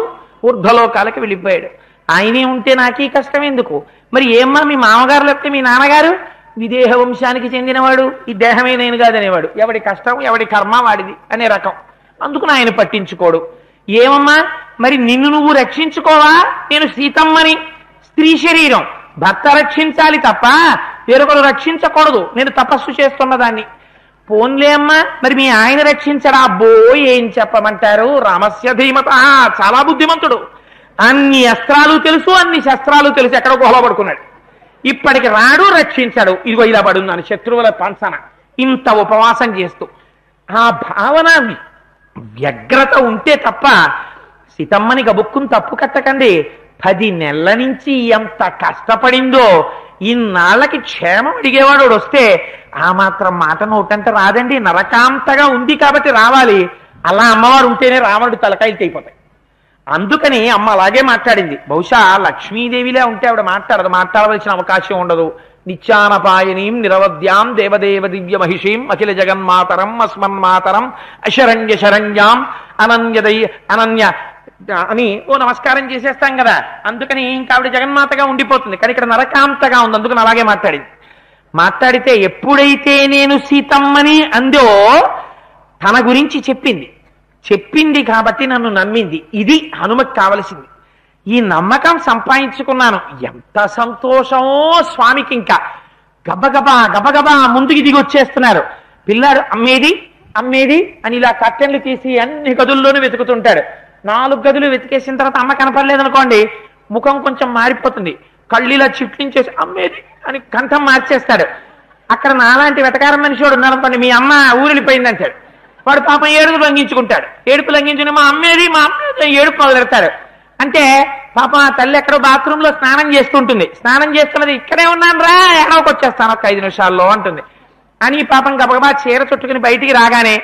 ఊర్ధ్వలోకాలకి వెళ్ళిపోయాడు. ఆయనే ఉంటే నాకీ కష్టం ఎందుకు? మరి ఏమ్మా మీ మామగారు లేకపోతే మీ నాన్నగారు విదేహ వంశానికి చెందినవాడు, ఈ దేహమే నేను కాదనేవాడు. ఎవడి కష్టం ఎవడి కర్మ వాడిది అనే రకం. అందుకు ఆయన పట్టించుకోడు. ఏమమ్మా మరి నిన్ను నువ్వు రక్షించుకోవా? నేను సీతమ్మని, స్త్రీ శరీరం, భర్త రక్షించాలి తప్ప వేరొకరు రక్షించకూడదు. నేను తపస్సు చేస్తున్నదాన్ని. పోన్లే అమ్మా మరి మీ ఆయన రక్షించడా? అబ్బో ఏం చెప్పమంటారు, రామస్య ధీమత, చాలా బుద్ధిమంతుడు, అన్ని అస్త్రాలు తెలుసు, అన్ని శస్త్రాలు తెలుసు, ఎక్కడో గుహలో పడుకున్నాడు, ఇప్పటికి రాడు, రక్షించాడు. ఇదిగో ఇలా పడున్నాను శత్రువుల పంచన, ఇంత ఉపవాసం చేస్తూ. ఆ భావన వ్యగ్రత ఉంటే తప్ప సీతమ్మని గబుక్కుని తప్పు కట్టకండి. 10 నెలల నుంచి ఎంత కష్టపడిందో, ఇన్నాళ్ళకి క్షేమం అడిగేవాడు వస్తే ఆ మాత్రం మాట నోటంటే రాదండి. నరకాంతగా ఉంది కాబట్టి రావాలి. అలా అమ్మవారు ఉంటేనే రావణుడు తలకాయలు తెగిపోతాయి. అందుకని అమ్మ అలాగే మాట్లాడింది. బహుశా లక్ష్మీదేవిలా ఉంటే ఆవిడ మాట్లాడదు, మాట్లాడవలసిన అవకాశం ఉండదు. నిత్యానపాయనీం నిరవద్యాం దేవదేవ దివ్య మహిషీం అఖిల జగన్మాతరం అస్మన్మాతరం అశరణ్య శరణ్యాం అనన్య అని ఓ నమస్కారం చేసేస్తాం కదా. అందుకని ఇంకా ఆవిడ జగన్మాతగా ఉండిపోతుంది. కానీ ఇక్కడ నరకాంతగా ఉంది. అందుకని అలాగే మాట్లాడింది. మాట్లాడితే ఎప్పుడైతే నేను సీతమ్మని అందో తన గురించి చెప్పింది కాబట్టి నన్ను నమ్మింది. ఇది హనుమకి కావలసింది. ఈ నమ్మకం సంపాదించుకున్నాను. ఎంత సంతోషమో స్వామికి. ఇంకా గబగబా ముందుకి దిగి వచ్చేస్తున్నారు. పిల్లాడు అమ్మేది అని ఇలా కట్టెన్లు తీసి అన్ని గదుల్లోనూ వెతుకుతుంటాడు. 4 గదులు వెతికేసిన తర్వాత అమ్మ కనపడలేదనుకోండి, ముఖం కొంచెం మారిపోతుంది, కళ్ళిలా చిట్లించేసి అమ్మేది అని కంఠం మార్చేస్తాడు. అక్కడ నాలాంటి వెటకారం మనిషి వాడు ఉన్నారనుకోండి, మీ అమ్మ ఊరెళ్ళిపోయింది అంటాడు. వాడు పాపం ఏడుపు లంఘించుకుంటాడు. ఏడుపు లంఘించుకుని మా అమ్మేది ఏడుపు మొదలెడతాడు. అంటే పాపం ఆ తల్లి ఎక్కడో బాత్రూంలో స్నానం చేస్తుంటుంది. స్నానం చేస్తున్నది, ఇక్కడే ఉన్నాను రా, ఎడవకి వచ్చేస్తాను ఒక 5 నిమిషాల్లో అంటుంది. అని పాపం గబగబా చీర చుట్టుకుని బయటికి రాగానే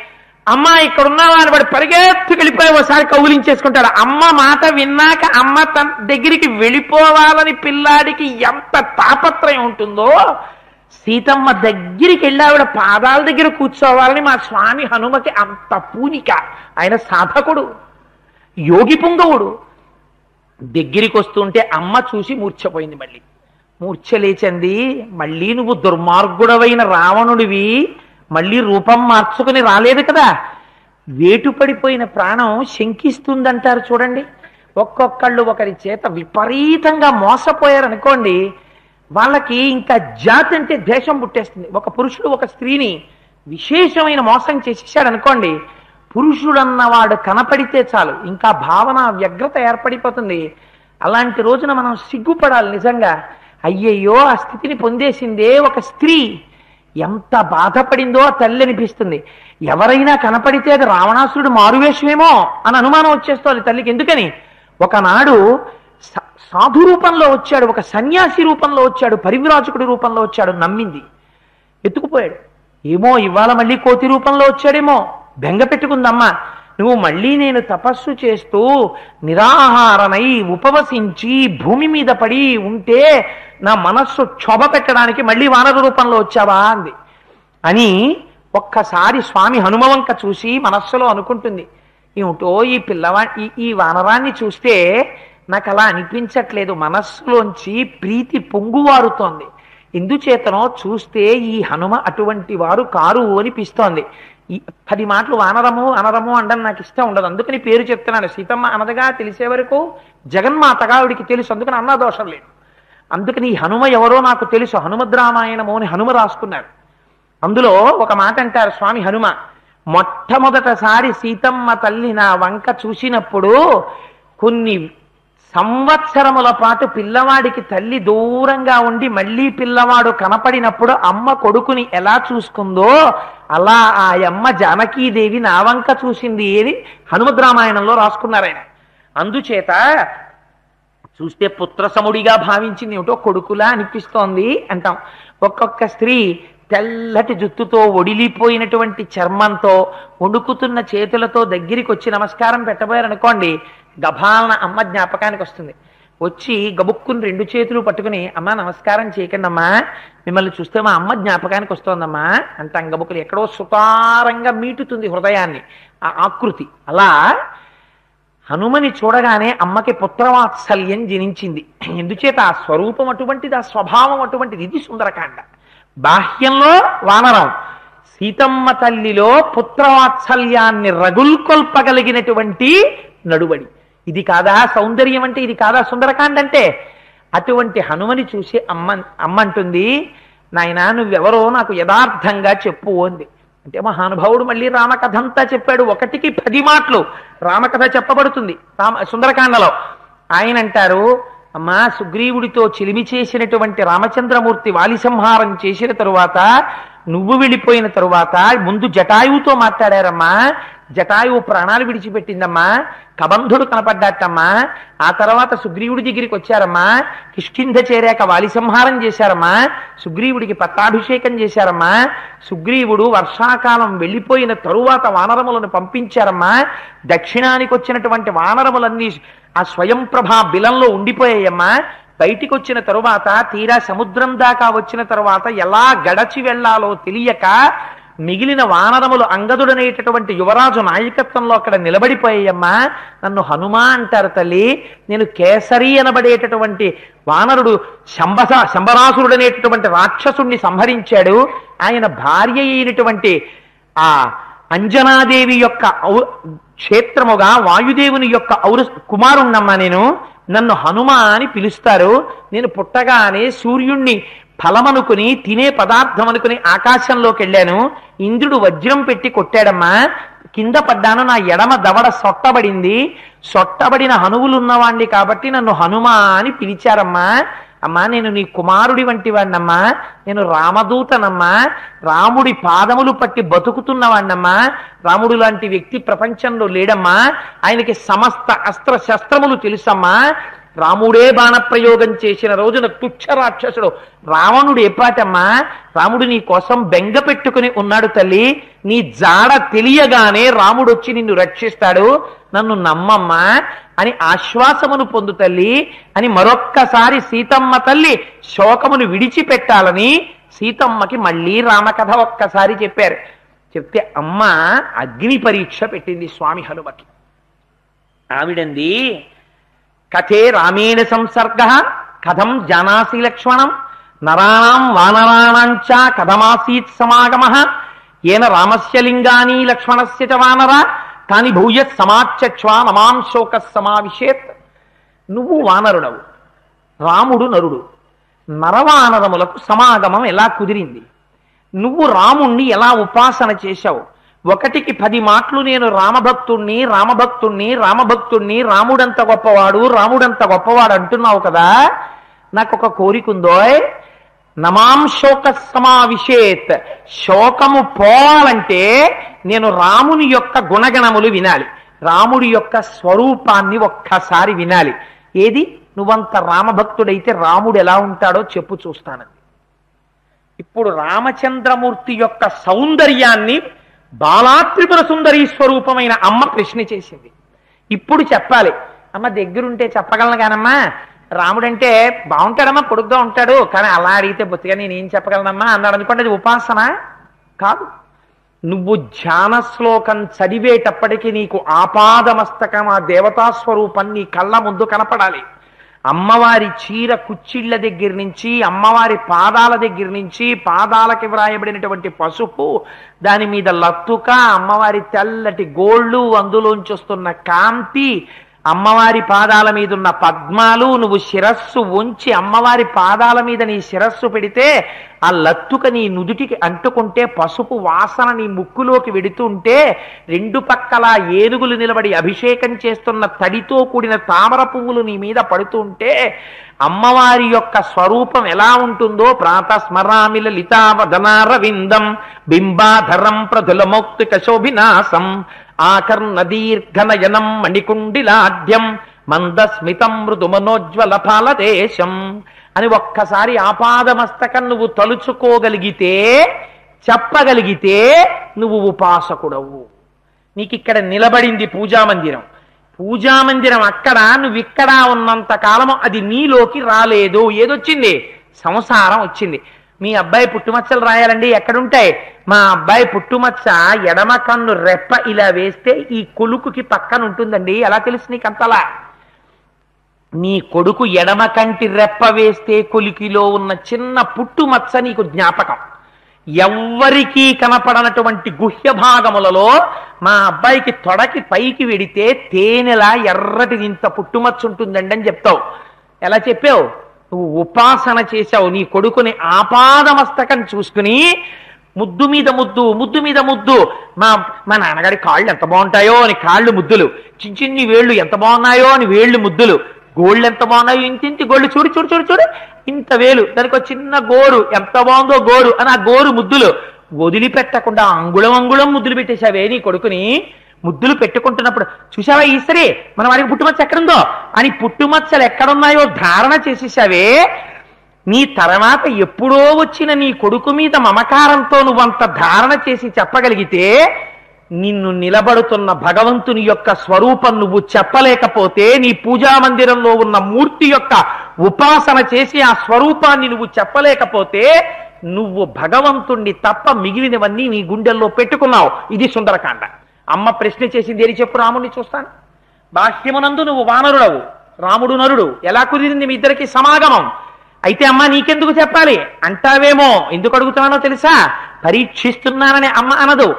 అమ్మ ఇక్కడ ఉన్నావా అని వాడు పరిగెత్తుకు వెళ్ళిపోయి ఒకసారి కౌలించేసుకుంటాడు. అమ్మ మాట విన్నాక అమ్మ తన దగ్గరికి వెళ్ళిపోవాలని పిల్లాడికి ఎంత తాపత్రయం ఉంటుందో, సీతమ్మ దగ్గరికి వెళ్ళి ఆవిడ పాదాల దగ్గర కూర్చోవాలని మా స్వామి హనుమకి అంత పూనిక. ఆయన సాధకుడు, యోగి పుంగవుడు. దగ్గరికి వస్తుంటే అమ్మ చూసి మూర్ఛపోయింది. మళ్ళీ మూర్ఛ లేచంది, మళ్ళీ నువ్వు దుర్మార్గుడవైన రావణుడివి మళ్ళీ రూపం మార్చుకుని రాలేదు కదా. వేటుపడిపోయిన ప్రాణం శంకిస్తుందంటారు చూడండి. ఒక్కొక్కళ్ళు ఒకరి చేత విపరీతంగా మోసపోయారనుకోండి, వాళ్ళకి ఇంకా జాతి అంటే ద్వేషం పుట్టేస్తుంది. ఒక పురుషుడు ఒక స్త్రీని విశేషమైన మోసం చేసేసాడు అనుకోండి, పురుషుడన్నవాడు కనపడితే చాలు ఇంకా భావన వ్యగ్రత ఏర్పడిపోతుంది. అలాంటి రోజున మనం సిగ్గుపడాలి నిజంగా. అయ్యయ్యో ఆ స్థితిని పొందేసిందే ఒక స్త్రీ, ఎంత బాధపడిందో ఆ తల్లి అనిపిస్తుంది. ఎవరైనా కనపడితే అది రావణాసురుడు మారువేషమేమో అని అనుమానం వచ్చేస్తోంది తల్లికి. ఎందుకని ఒకనాడు సాధు రూపంలో వచ్చాడు, ఒక సన్యాసి రూపంలో వచ్చాడు, పరివ్రాజకుడి రూపంలో వచ్చాడు, నమ్మింది, ఎత్తుకుపోయాడు. ఏమో ఇవాళ మళ్ళీ కోతి రూపంలో వచ్చాడేమో, బెంగ పెట్టుకుందమ్మా. నువ్వు మళ్ళీ నేను తపస్సు చేస్తూ నిరాహారనై ఉపవసించి భూమి మీద పడి ఉంటే నా మనస్సు క్షోభ పెట్టడానికి మళ్ళీ వానర రూపంలో వచ్చావా అంది. అని ఒక్కసారి స్వామి హనుమవంక చూసి మనస్సులో అనుకుంటుంది, ఏమిటో ఈ ఈ వానరాన్ని చూస్తే నాకు అలా అనిపించట్లేదు, మనస్సులోంచి ప్రీతి పొంగువారుతోంది. ఎందుచేతనో చూస్తే ఈ హనుమ అటువంటి వారు కారు అనిపిస్తోంది. 10 మాటలు అనరము అనడం నాకు ఇష్టం ఉండదు. అందుకని పేరు చెప్తున్నాను. సీతమ్మ అనదగా తెలిసే వరకు జగన్మాతగా ఆవిడికి తెలుసు, అందుకని అన్నా దోషం లేదు. అందుకని ఈ హనుమ ఎవరో నాకు తెలుసు, హనుమద్రామాయణము అని హనుమ రాసుకున్నారు. అందులో ఒక మాట అంటారు స్వామి హనుమ, మొట్టమొదటిసారి సీతమ్మ తల్లి నా వంక చూసినప్పుడు కొన్ని సంవత్సరముల పాటు పిల్లవాడికి తల్లి దూరంగా ఉండి మళ్ళీ పిల్లవాడు కనపడినప్పుడు అమ్మ కొడుకుని ఎలా చూసుకుందో అలా ఆ అమ్మ జానకీదేవి నా వంక చూసింది అని హనుమద్ రామాయణంలో రాసుకున్నారు ఆయన. అందుచేత చూస్తే పుత్రసముడిగా భావించింది ఏమిటో కొడుకులా అనిపిస్తోంది అంటాం. ఒక్కొక్క స్త్రీ తెల్లటి జుత్తుతో ఒడిలిపోయినటువంటి చర్మంతో వణుకుతున్న చేతులతో దగ్గరికి వచ్చి నమస్కారం పెట్టబోయారనుకోండి, గభాలన అమ్మ జ్ఞాపకానికి వస్తుంది. వచ్చి గబుక్కుని 2 చేతులు పట్టుకుని అమ్మ నమస్కారం చేయకండి అమ్మా, మిమ్మల్ని చూస్తే మా అమ్మ జ్ఞాపకానికి వస్తోందమ్మా అంటాం. గబుక్కులు ఎక్కడో సుతారంగా మీటుతుంది హృదయాన్ని ఆ ఆకృతి. అలా హనుమని చూడగానే అమ్మకి పుత్రవాత్సల్యం జనించింది. ఎందుచేత ఆ స్వరూపం అటువంటిది, ఆ స్వభావం అటువంటిది. ఇది సుందరకాండ. బాహ్యంలో వానరం, సీతమ్మ తల్లిలో పుత్రవాత్సల్యాన్ని రగుల్కొల్పగలిగినటువంటి నడువడి. ఇది కాదా సౌందర్యం అంటే? ఇది కాదా సుందరకాండ అంటే? అటువంటి హనుమని చూసి అమ్మ అంటుంది, నాయనా నువ్వెవరో నాకు యథార్థంగా చెప్పు అంది. అంటే మహానుభావుడు మళ్ళీ రామకథ అంతా చెప్పాడు. 1కి 10 మాటలు రామకథ చెప్పబడుతుంది సుందరకాండలో. ఆయన అంటారు, అమ్మా సుగ్రీవుడితో చిలిమి చేసినటువంటి రామచంద్రమూర్తి వాలి సంహారం చేసిన తరువాత నువ్వు వెళ్ళిపోయిన తరువాత ముందు జటాయువుతో మాట్లాడారమ్మా. జటాయువు ప్రాణాలు విడిచిపెట్టిందమ్మా. కబంధుడు కనపడ్డాటమ్మా. ఆ తర్వాత సుగ్రీవుడి దగ్గరికి వచ్చారమ్మా. కిష్కింధ చేరాక వాలి సంహారం చేశారమ్మా. సుగ్రీవుడికి పట్టాభిషేకం చేశారమ్మా. సుగ్రీవుడు వర్షాకాలం వెళ్ళిపోయిన తరువాత వానరములను పంపించారమ్మా. దక్షిణానికి వచ్చినటువంటి వానరములన్నీ ఆ స్వయం ప్రభా బిలంలో ఉండిపోయాయమ్మా. బయటికి వచ్చిన తరువాత తీరా సముద్రం దాకా వచ్చిన తరువాత ఎలా గడచి వెళ్లాలో తెలియక మిగిలిన వానరములు అంగదుడనేటటువంటి యువరాజు నాయకత్వంలో అక్కడ నిలబడిపోయాయమ్మా. నన్ను హనుమా అంటారు తల్లి. నేను కేసరి అనబడేటటువంటి వానరుడు శంబరాసురుడనేటటువంటి రాక్షసుణ్ణి సంహరించాడు. ఆయన భార్య అయినటువంటి ఆ అంజనాదేవి యొక్క క్షేత్రముగా వాయుదేవుని యొక్క కుమారుణ్ణమ్మా నేను. నన్ను హనుమ అని పిలుస్తారు. నేను పుట్టగానే సూర్యుణ్ణి ఫలమనుకుని తినే పదార్థం అనుకుని ఆకాశంలోకి వెళ్ళాను. ఇంద్రుడు వజ్రం పెట్టి కొట్టాడమ్మా. కింద పడ్డాను. నా ఎడమ దవడ సొట్టబడింది. సొట్టబడిన హనువులున్నవాణ్ణి కాబట్టి నన్ను హనుమ అని పిలిచారమ్మా. అమ్మా నేను నీ కుమారుడి వంటి వాడినమ్మా. నేను రామదూతనమ్మా. రాముడి పాదములు పట్టి బతుకుతున్నవాణ్ణమ్మా. రాముడు లాంటి వ్యక్తి ప్రపంచంలో లేడమ్మా. ఆయనకి సమస్త అస్త్ర శస్త్రములు తెలుసమ్మా. రాముడే బాణప్రయోగం చేసిన రోజున తుచ్చ రాక్షసుడు రావణుడు ఏపాటమ్మా. రాముడు నీ కోసం బెంగ పెట్టుకుని ఉన్నాడు తల్లి. నీ జాడ తెలియగానే రాముడు వచ్చి నిన్ను రక్షిస్తాడు. నన్ను నమ్మమ్మా అని ఆశ్వాసమును పొందు తల్లి అని మరొక్కసారి సీతమ్మ తల్లి శోకమును విడిచిపెట్టాలని సీతమ్మకి మళ్ళీ రామకథ ఒక్కసారి చెప్పారు. చెప్తే అమ్మ అగ్ని పరీక్ష పెట్టింది స్వామి హనుమకి. ఆవిడంది, కథే రామేణ సంసర్గ కథం జానాసి లక్ష్మణం నరాణం వానరాణాంచ కథమాసీత్ సమాగమః ఏన రామస్య లింగాని లక్ష్మణస్య చ వానర తాని భూయత్ సమాచక్ష్వా నమాం శోక సమావిశేత్. నువ్వు వానరుడవు, రాముడు నరుడు. నరవానరములకు సమాగమం ఎలా కుదిరింది? నువ్వు రాముణ్ణి ఎలా ఉపాసన చేశావు? 1కి 10 మాటలు నేను రామభక్తుణ్ణి రామభక్తుణ్ణి రామభక్తుణ్ణి రాముడంత గొప్పవాడు రాముడంత గొప్పవాడు అంటున్నావు కదా. నాకు ఒక కోరికుందో, నమాం శోక సమావిశేత్. శోకము పోవాలంటే నేను రాముని యొక్క గుణగణములు వినాలి. రాముడి యొక్క స్వరూపాన్ని ఒక్కసారి వినాలి. ఏది? నువ్వంత రామభక్తుడైతే రాముడు ఎలా ఉంటాడో చెప్పు చూస్తానని. ఇప్పుడు రామచంద్రమూర్తి యొక్క సౌందర్యాన్ని బాలాత్రిపుర సుందరీ స్వరూపమైన అమ్మ ప్రశ్న చేసింది. ఇప్పుడు చెప్పాలి. అమ్మ దగ్గరుంటే చెప్పగలను కానమ్మా, రాముడంటే బాగుంటాడమ్మా, పొడుగ్గా ఉంటాడు, కానీ అలా అడిగితే బొత్తిగా నేనేం చెప్పగలనమ్మా అన్నాడు అనుకోండి, అది ఉపాసన కాదు. నువ్వు ధ్యాన శ్లోకం చదివేటప్పటికీ నీకు ఆపాదమస్తకం ఆ దేవతాస్వరూపం నీ కళ్ళ ముందు కనపడాలి. అమ్మవారి చీర కుచ్చిళ్ల దగ్గర నుంచి, అమ్మవారి పాదాల దగ్గర నుంచి, పాదాలకి వ్రాయబడినటువంటి పసుపు, దాని మీద లత్తుక, అమ్మవారి తెల్లటి గోళ్ళు, అందులోంచి వస్తున్న కాంతి, అమ్మవారి పాదాల మీద ఉన్న పద్మాలు నువ్వు శిరస్సు ఉంచి అమ్మవారి పాదాల మీద నీ శిరస్సు పెడితే ఆ లత్తుక నీ నుదుటికి అంటుకుంటే పసుపు వాసన నీ ముక్కులోకి వెడుతుంటే రెండు పక్కల ఏనుగులు నిలబడి అభిషేకం చేస్తున్న తడితో కూడిన తామర పువ్వులు నీ మీద పడుతుంటే అమ్మవారి యొక్క స్వరూపం ఎలా ఉంటుందో ప్రాతస్మరామి లలితావదనారవిందం బింబాధరం ప్రధులమౌక్తిక శోభినాసం ఆకర్ణ దీర్ఘనయనం మణికుండిలాఢ్యం మందస్మితం మృదు మనోజ్వల ఫాలదేశం అని ఒక్కసారి ఆపాదమస్తకం నువ్వు తలుచుకోగలిగితే చెప్పగలిగితే నువ్వు ఉపాసకుడవు. నీకు ఇక్కడ నిలబడింది పూజామందిరం. పూజామందిరం అక్కడ, నువ్వు ఇక్కడ ఉన్నంత కాలము అది నీలోకి రాలేదు. ఏదొచ్చింది? సంసారం వచ్చింది. మీ అబ్బాయి పుట్టుమచ్చలు రాయాలండి, ఎక్కడుంటాయి? మా అబ్బాయి పుట్టుమచ్చ ఎడమ కన్ను రెప్ప ఇలా వేస్తే ఈ కొలుకుకి పక్కన ఉంటుందండి. ఎలా తెలుసు నీకంతలా? నీ కొడుకు ఎడమ కంటి రెప్ప వేస్తే కొలికిలో ఉన్న చిన్న పుట్టుమచ్చ నీకు జ్ఞాపకం. ఎవ్వరికీ కనపడనటువంటి గుహ్య భాగములలో మా అబ్బాయికి తొడకి పైకి వెడితే తేనెలా ఎర్రటి ఇంత పుట్టుమచ్చ ఉంటుందండి అని చెప్తావు. ఎలా చెప్పావు? నువ్వు ఉపాసన చేశావు. నీ కొడుకుని ఆపాదమస్తకం చూసుకుని ముద్దు మీద ముద్దు, ముద్దు మీద ముద్దు. మా నాన్నగారి కాళ్ళు ఎంత బాగుంటాయో అని కాళ్ళు ముద్దులు, చిన్ని వేళ్ళు ఎంత బాగున్నాయో అని వేళ్ళు ముద్దులు, గోళ్ళు ఎంత బాగున్నాయో ఇంటింటి గోళ్ళు చూడు చూడు చూడు చూడు ఇంత వేలు, దానికి ఒక చిన్న గోరు ఎంత బాగుందో గోరు అని ఆ గోరు ముద్దులు వదిలిపెట్టకుండా అంగుళం అంగుళం ముద్దులు పెట్టేశావే నీ కొడుకుని. ముద్దులు పెట్టుకుంటున్నప్పుడు చూసావా ఈశ్వరి మన వాడికి పుట్టుమచ్చ ఎక్కడుందో అని పుట్టుమచ్చలు ఎక్కడున్నాయో ధారణ చేసేసావే. నీ తర్వాత ఎప్పుడో వచ్చిన నీ కొడుకు మీద మమకారంతో నువ్వంత ధారణ చేసి చెప్పగలిగితే నిన్ను నిలబడుతున్న భగవంతుని యొక్క స్వరూపం నువ్వు చెప్పలేకపోతే, నీ పూజా మందిరంలో ఉన్న మూర్తి యొక్క ఉపాసన చేసి ఆ స్వరూపాన్ని నువ్వు చెప్పలేకపోతే నువ్వు భగవంతుణ్ణి తప్ప మిగిలినవన్నీ నీ గుండెల్లో పెట్టుకున్నావు. ఇది సుందరకాండ. అమ్మ ప్రశ్న చేసింది ఏది చెప్పు? రాముడిని చూస్తాను. బాహ్యమునందు నువ్వు వానరుడవు, రాముడు నరుడు. ఎలా కుదిరింది మీ ఇద్దరికి సమాగమం? అయితే అమ్మ నీకెందుకు చెప్పాలి అంటావేమో. ఎందుకు అడుగుతున్నానో తెలుసా? పరీక్షిస్తున్నానని అమ్మ అనదు.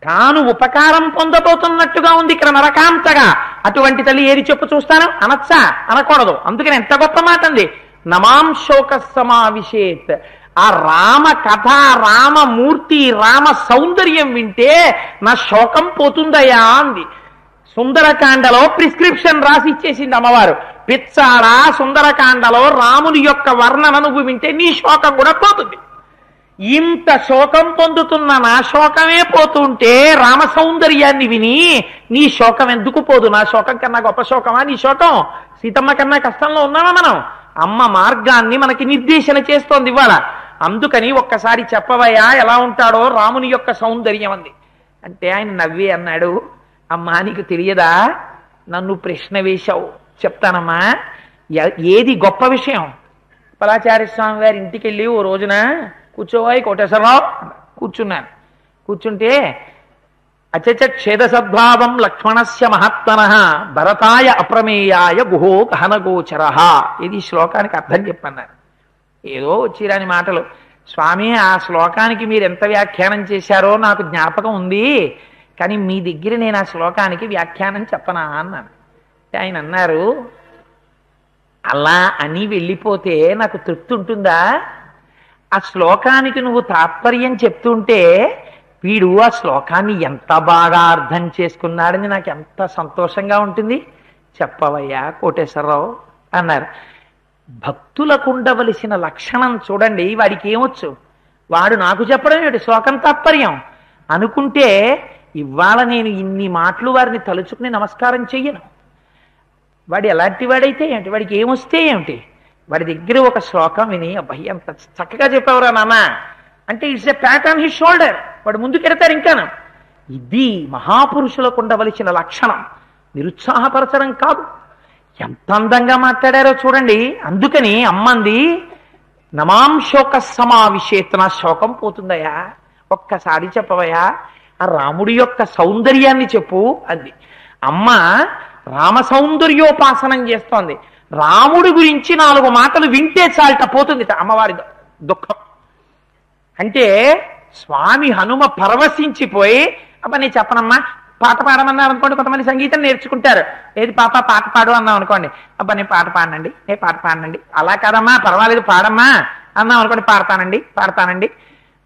తాను ఉపకారం పొందబోతున్నట్టుగా ఉంది ఇక్కడ నరకాంతగా. అటువంటి తల్లి ఏది చెప్పు చూస్తాను అనొచ్చా? అనకూడదు. అందుకని ఎంత గొప్ప మాట అంది, నమాం శోక సమావిశేత్. ఆ రామ కథ, రామమూర్తి, రామ సౌందర్యం వింటే నా శోకం పోతుందయ్యా అంది. సుందరకాండలో ప్రిస్క్రిప్షన్ రాసి ఇచ్చేసింది అమ్మవారు. పిచ్చాడా, సుందరకాండలో రాముని యొక్క వర్ణన నువ్వు వింటే నీ శోకం కూడా పోతుంది. ఇంత శోకం పొందుతున్న నా శోకమే పోతుంటే రామ సౌందర్యాన్ని విని నీ శోకం ఎందుకు పోదు? నా శోకం కన్నా గొప్ప శోకమా నీ శోకం? సీతమ్మ కన్నా కష్టంలో ఉన్నామా మనం? అమ్మ మార్గాన్ని మనకి నిర్దేశన చేస్తోంది ఇవాళ. అందుకని ఒక్కసారి చెప్పవయ్యా ఎలా ఉంటాడో రాముని యొక్క సౌందర్యం అంది. అంటే ఆయన నవ్వి అన్నాడు, అమ్మా నీకు తెలియదా? నన్ను ప్రశ్న వేశావు, చెప్తానమ్మా. ఏది గొప్ప విషయం? పలాచార్య స్వామి గారి ఇంటికి వెళ్ళి ఓ రోజున కూర్చోవాయి కోటేశ్వరరావు కూర్చున్నాను. కూర్చుంటే అచచ ఛేద సద్భావం లక్ష్మణస్య మహాత్మన భరతాయ అప్రమేయాయ గుహో గహనగోచర. ఇది శ్లోకానికి అర్థం చెప్పన్నారు. ఏదో వచ్చిరాని మాటలు. స్వామి ఆ శ్లోకానికి మీరు ఎంత వ్యాఖ్యానం చేశారో నాకు జ్ఞాపకం ఉంది, కానీ మీ దగ్గర నేను ఆ శ్లోకానికి వ్యాఖ్యానం చెప్పనా అన్నాను. ఆయన అన్నారు, అలా అని వెళ్ళిపోతే నాకు తృప్తి ఉంటుందా? ఆ శ్లోకానికి నువ్వు తాత్పర్యం చెప్తుంటే వీడు ఆ శ్లోకాన్ని ఎంత బాగా అర్థం చేసుకున్నాడని నాకు ఎంత సంతోషంగా ఉంటుంది. చెప్పవయ్యా కోటేశ్వరరావు అన్నారు. భక్తులకు ఉండవలసిన లక్షణం చూడండి. వాడికి ఏమొచ్చు? వాడు నాకు చెప్పడం ఏమిటి శ్లోకం తాత్పర్యం అనుకుంటే ఇవాళ నేను ఇన్ని మాటలు వారిని తలుచుకుని నమస్కారం చెయ్యను. వాడు ఎలాంటి వాడైతే ఏమిటి, వాడికి ఏమొస్తే ఏమిటి? వాడి దగ్గర ఒక శ్లోకం విని అబ్బాయి ఎంత చక్కగా చెప్పావురా నాన్న అంటే it's a Pat on his shoulder. వాడు ముందుకెడతారు. ఇంకాను ఇది మహాపురుషులకు ఉండవలసిన లక్షణం, నిరుత్సాహపరచడం కాదు. ఎంత అందంగా మాట్లాడారో చూడండి. అందుకని అమ్మంది నమాం శోక సమావిశేత్. నా శోకం పోతుందయ్యా, ఒక్కసారి చెప్పవయ్యా ఆ రాముడి యొక్క సౌందర్యాన్ని చెప్పు అంది. అమ్మ రామ సౌందర్యోపాసనం చేస్తోంది. రాముడి గురించి 4 మాటలు వింటే చాలట పోతుంది అమ్మవారి దుఃఖం. అంటే స్వామి హనుమ పరవశించిపోయి అబ్బా నేను చెప్పనమ్మా పాట పాడమన్నారు అనుకోండి, కొంతమంది సంగీతం నేర్చుకుంటారు. ఏది పాప పాట పాడు అన్నాం అనుకోండి, అబ్బా నేను పాట పాడనండి, పాట పాడనండి. అలా కాదమ్మా, పర్వాలేదు పాడమ్మా అన్నాం అనుకోండి, పాడతానండి.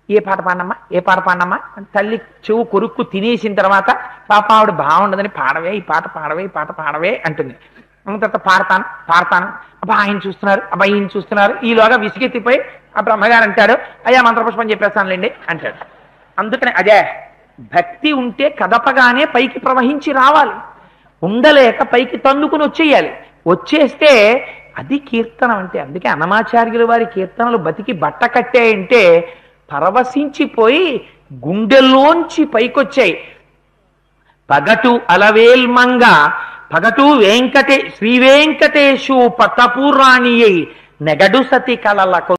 ఏ పాట పాడనమ్మా, ఏ పాట పాడనమ్మా అని తల్లి చెవు కొరుక్కు తినేసిన తర్వాత పాప ఆవిడ బాగుండదని పాడవే, ఈ పాట పాడవే అంటుంది. తర్వాత పాడతాను. అబ్బా ఆయన చూస్తున్నారు. ఈలోగా విసిగెత్తిపోయి ఆ బ్రహ్మగారు అంటారు, అయ్యా మంత్రపుష్పం చెప్పేస్తానులేండి అంటాడు. అందుకని అదే భక్తి ఉంటే కదపగానే పైకి ప్రవహించి రావాలి, ఉండలేక పైకి తన్నుకుని వచ్చేస్తే అది కీర్తనం అంటే. అందుకే అన్నమాచార్యుల వారి కీర్తనలు బతికి బట్ట కట్టాయంటే పరవశించిపోయి గుండెల్లోంచి పైకొచ్చాయి. పగటు అలవేల్మంగ పగటు శ్రీ వెంకటేశు పట్టపూరాణి నెగడు సతి కలలకు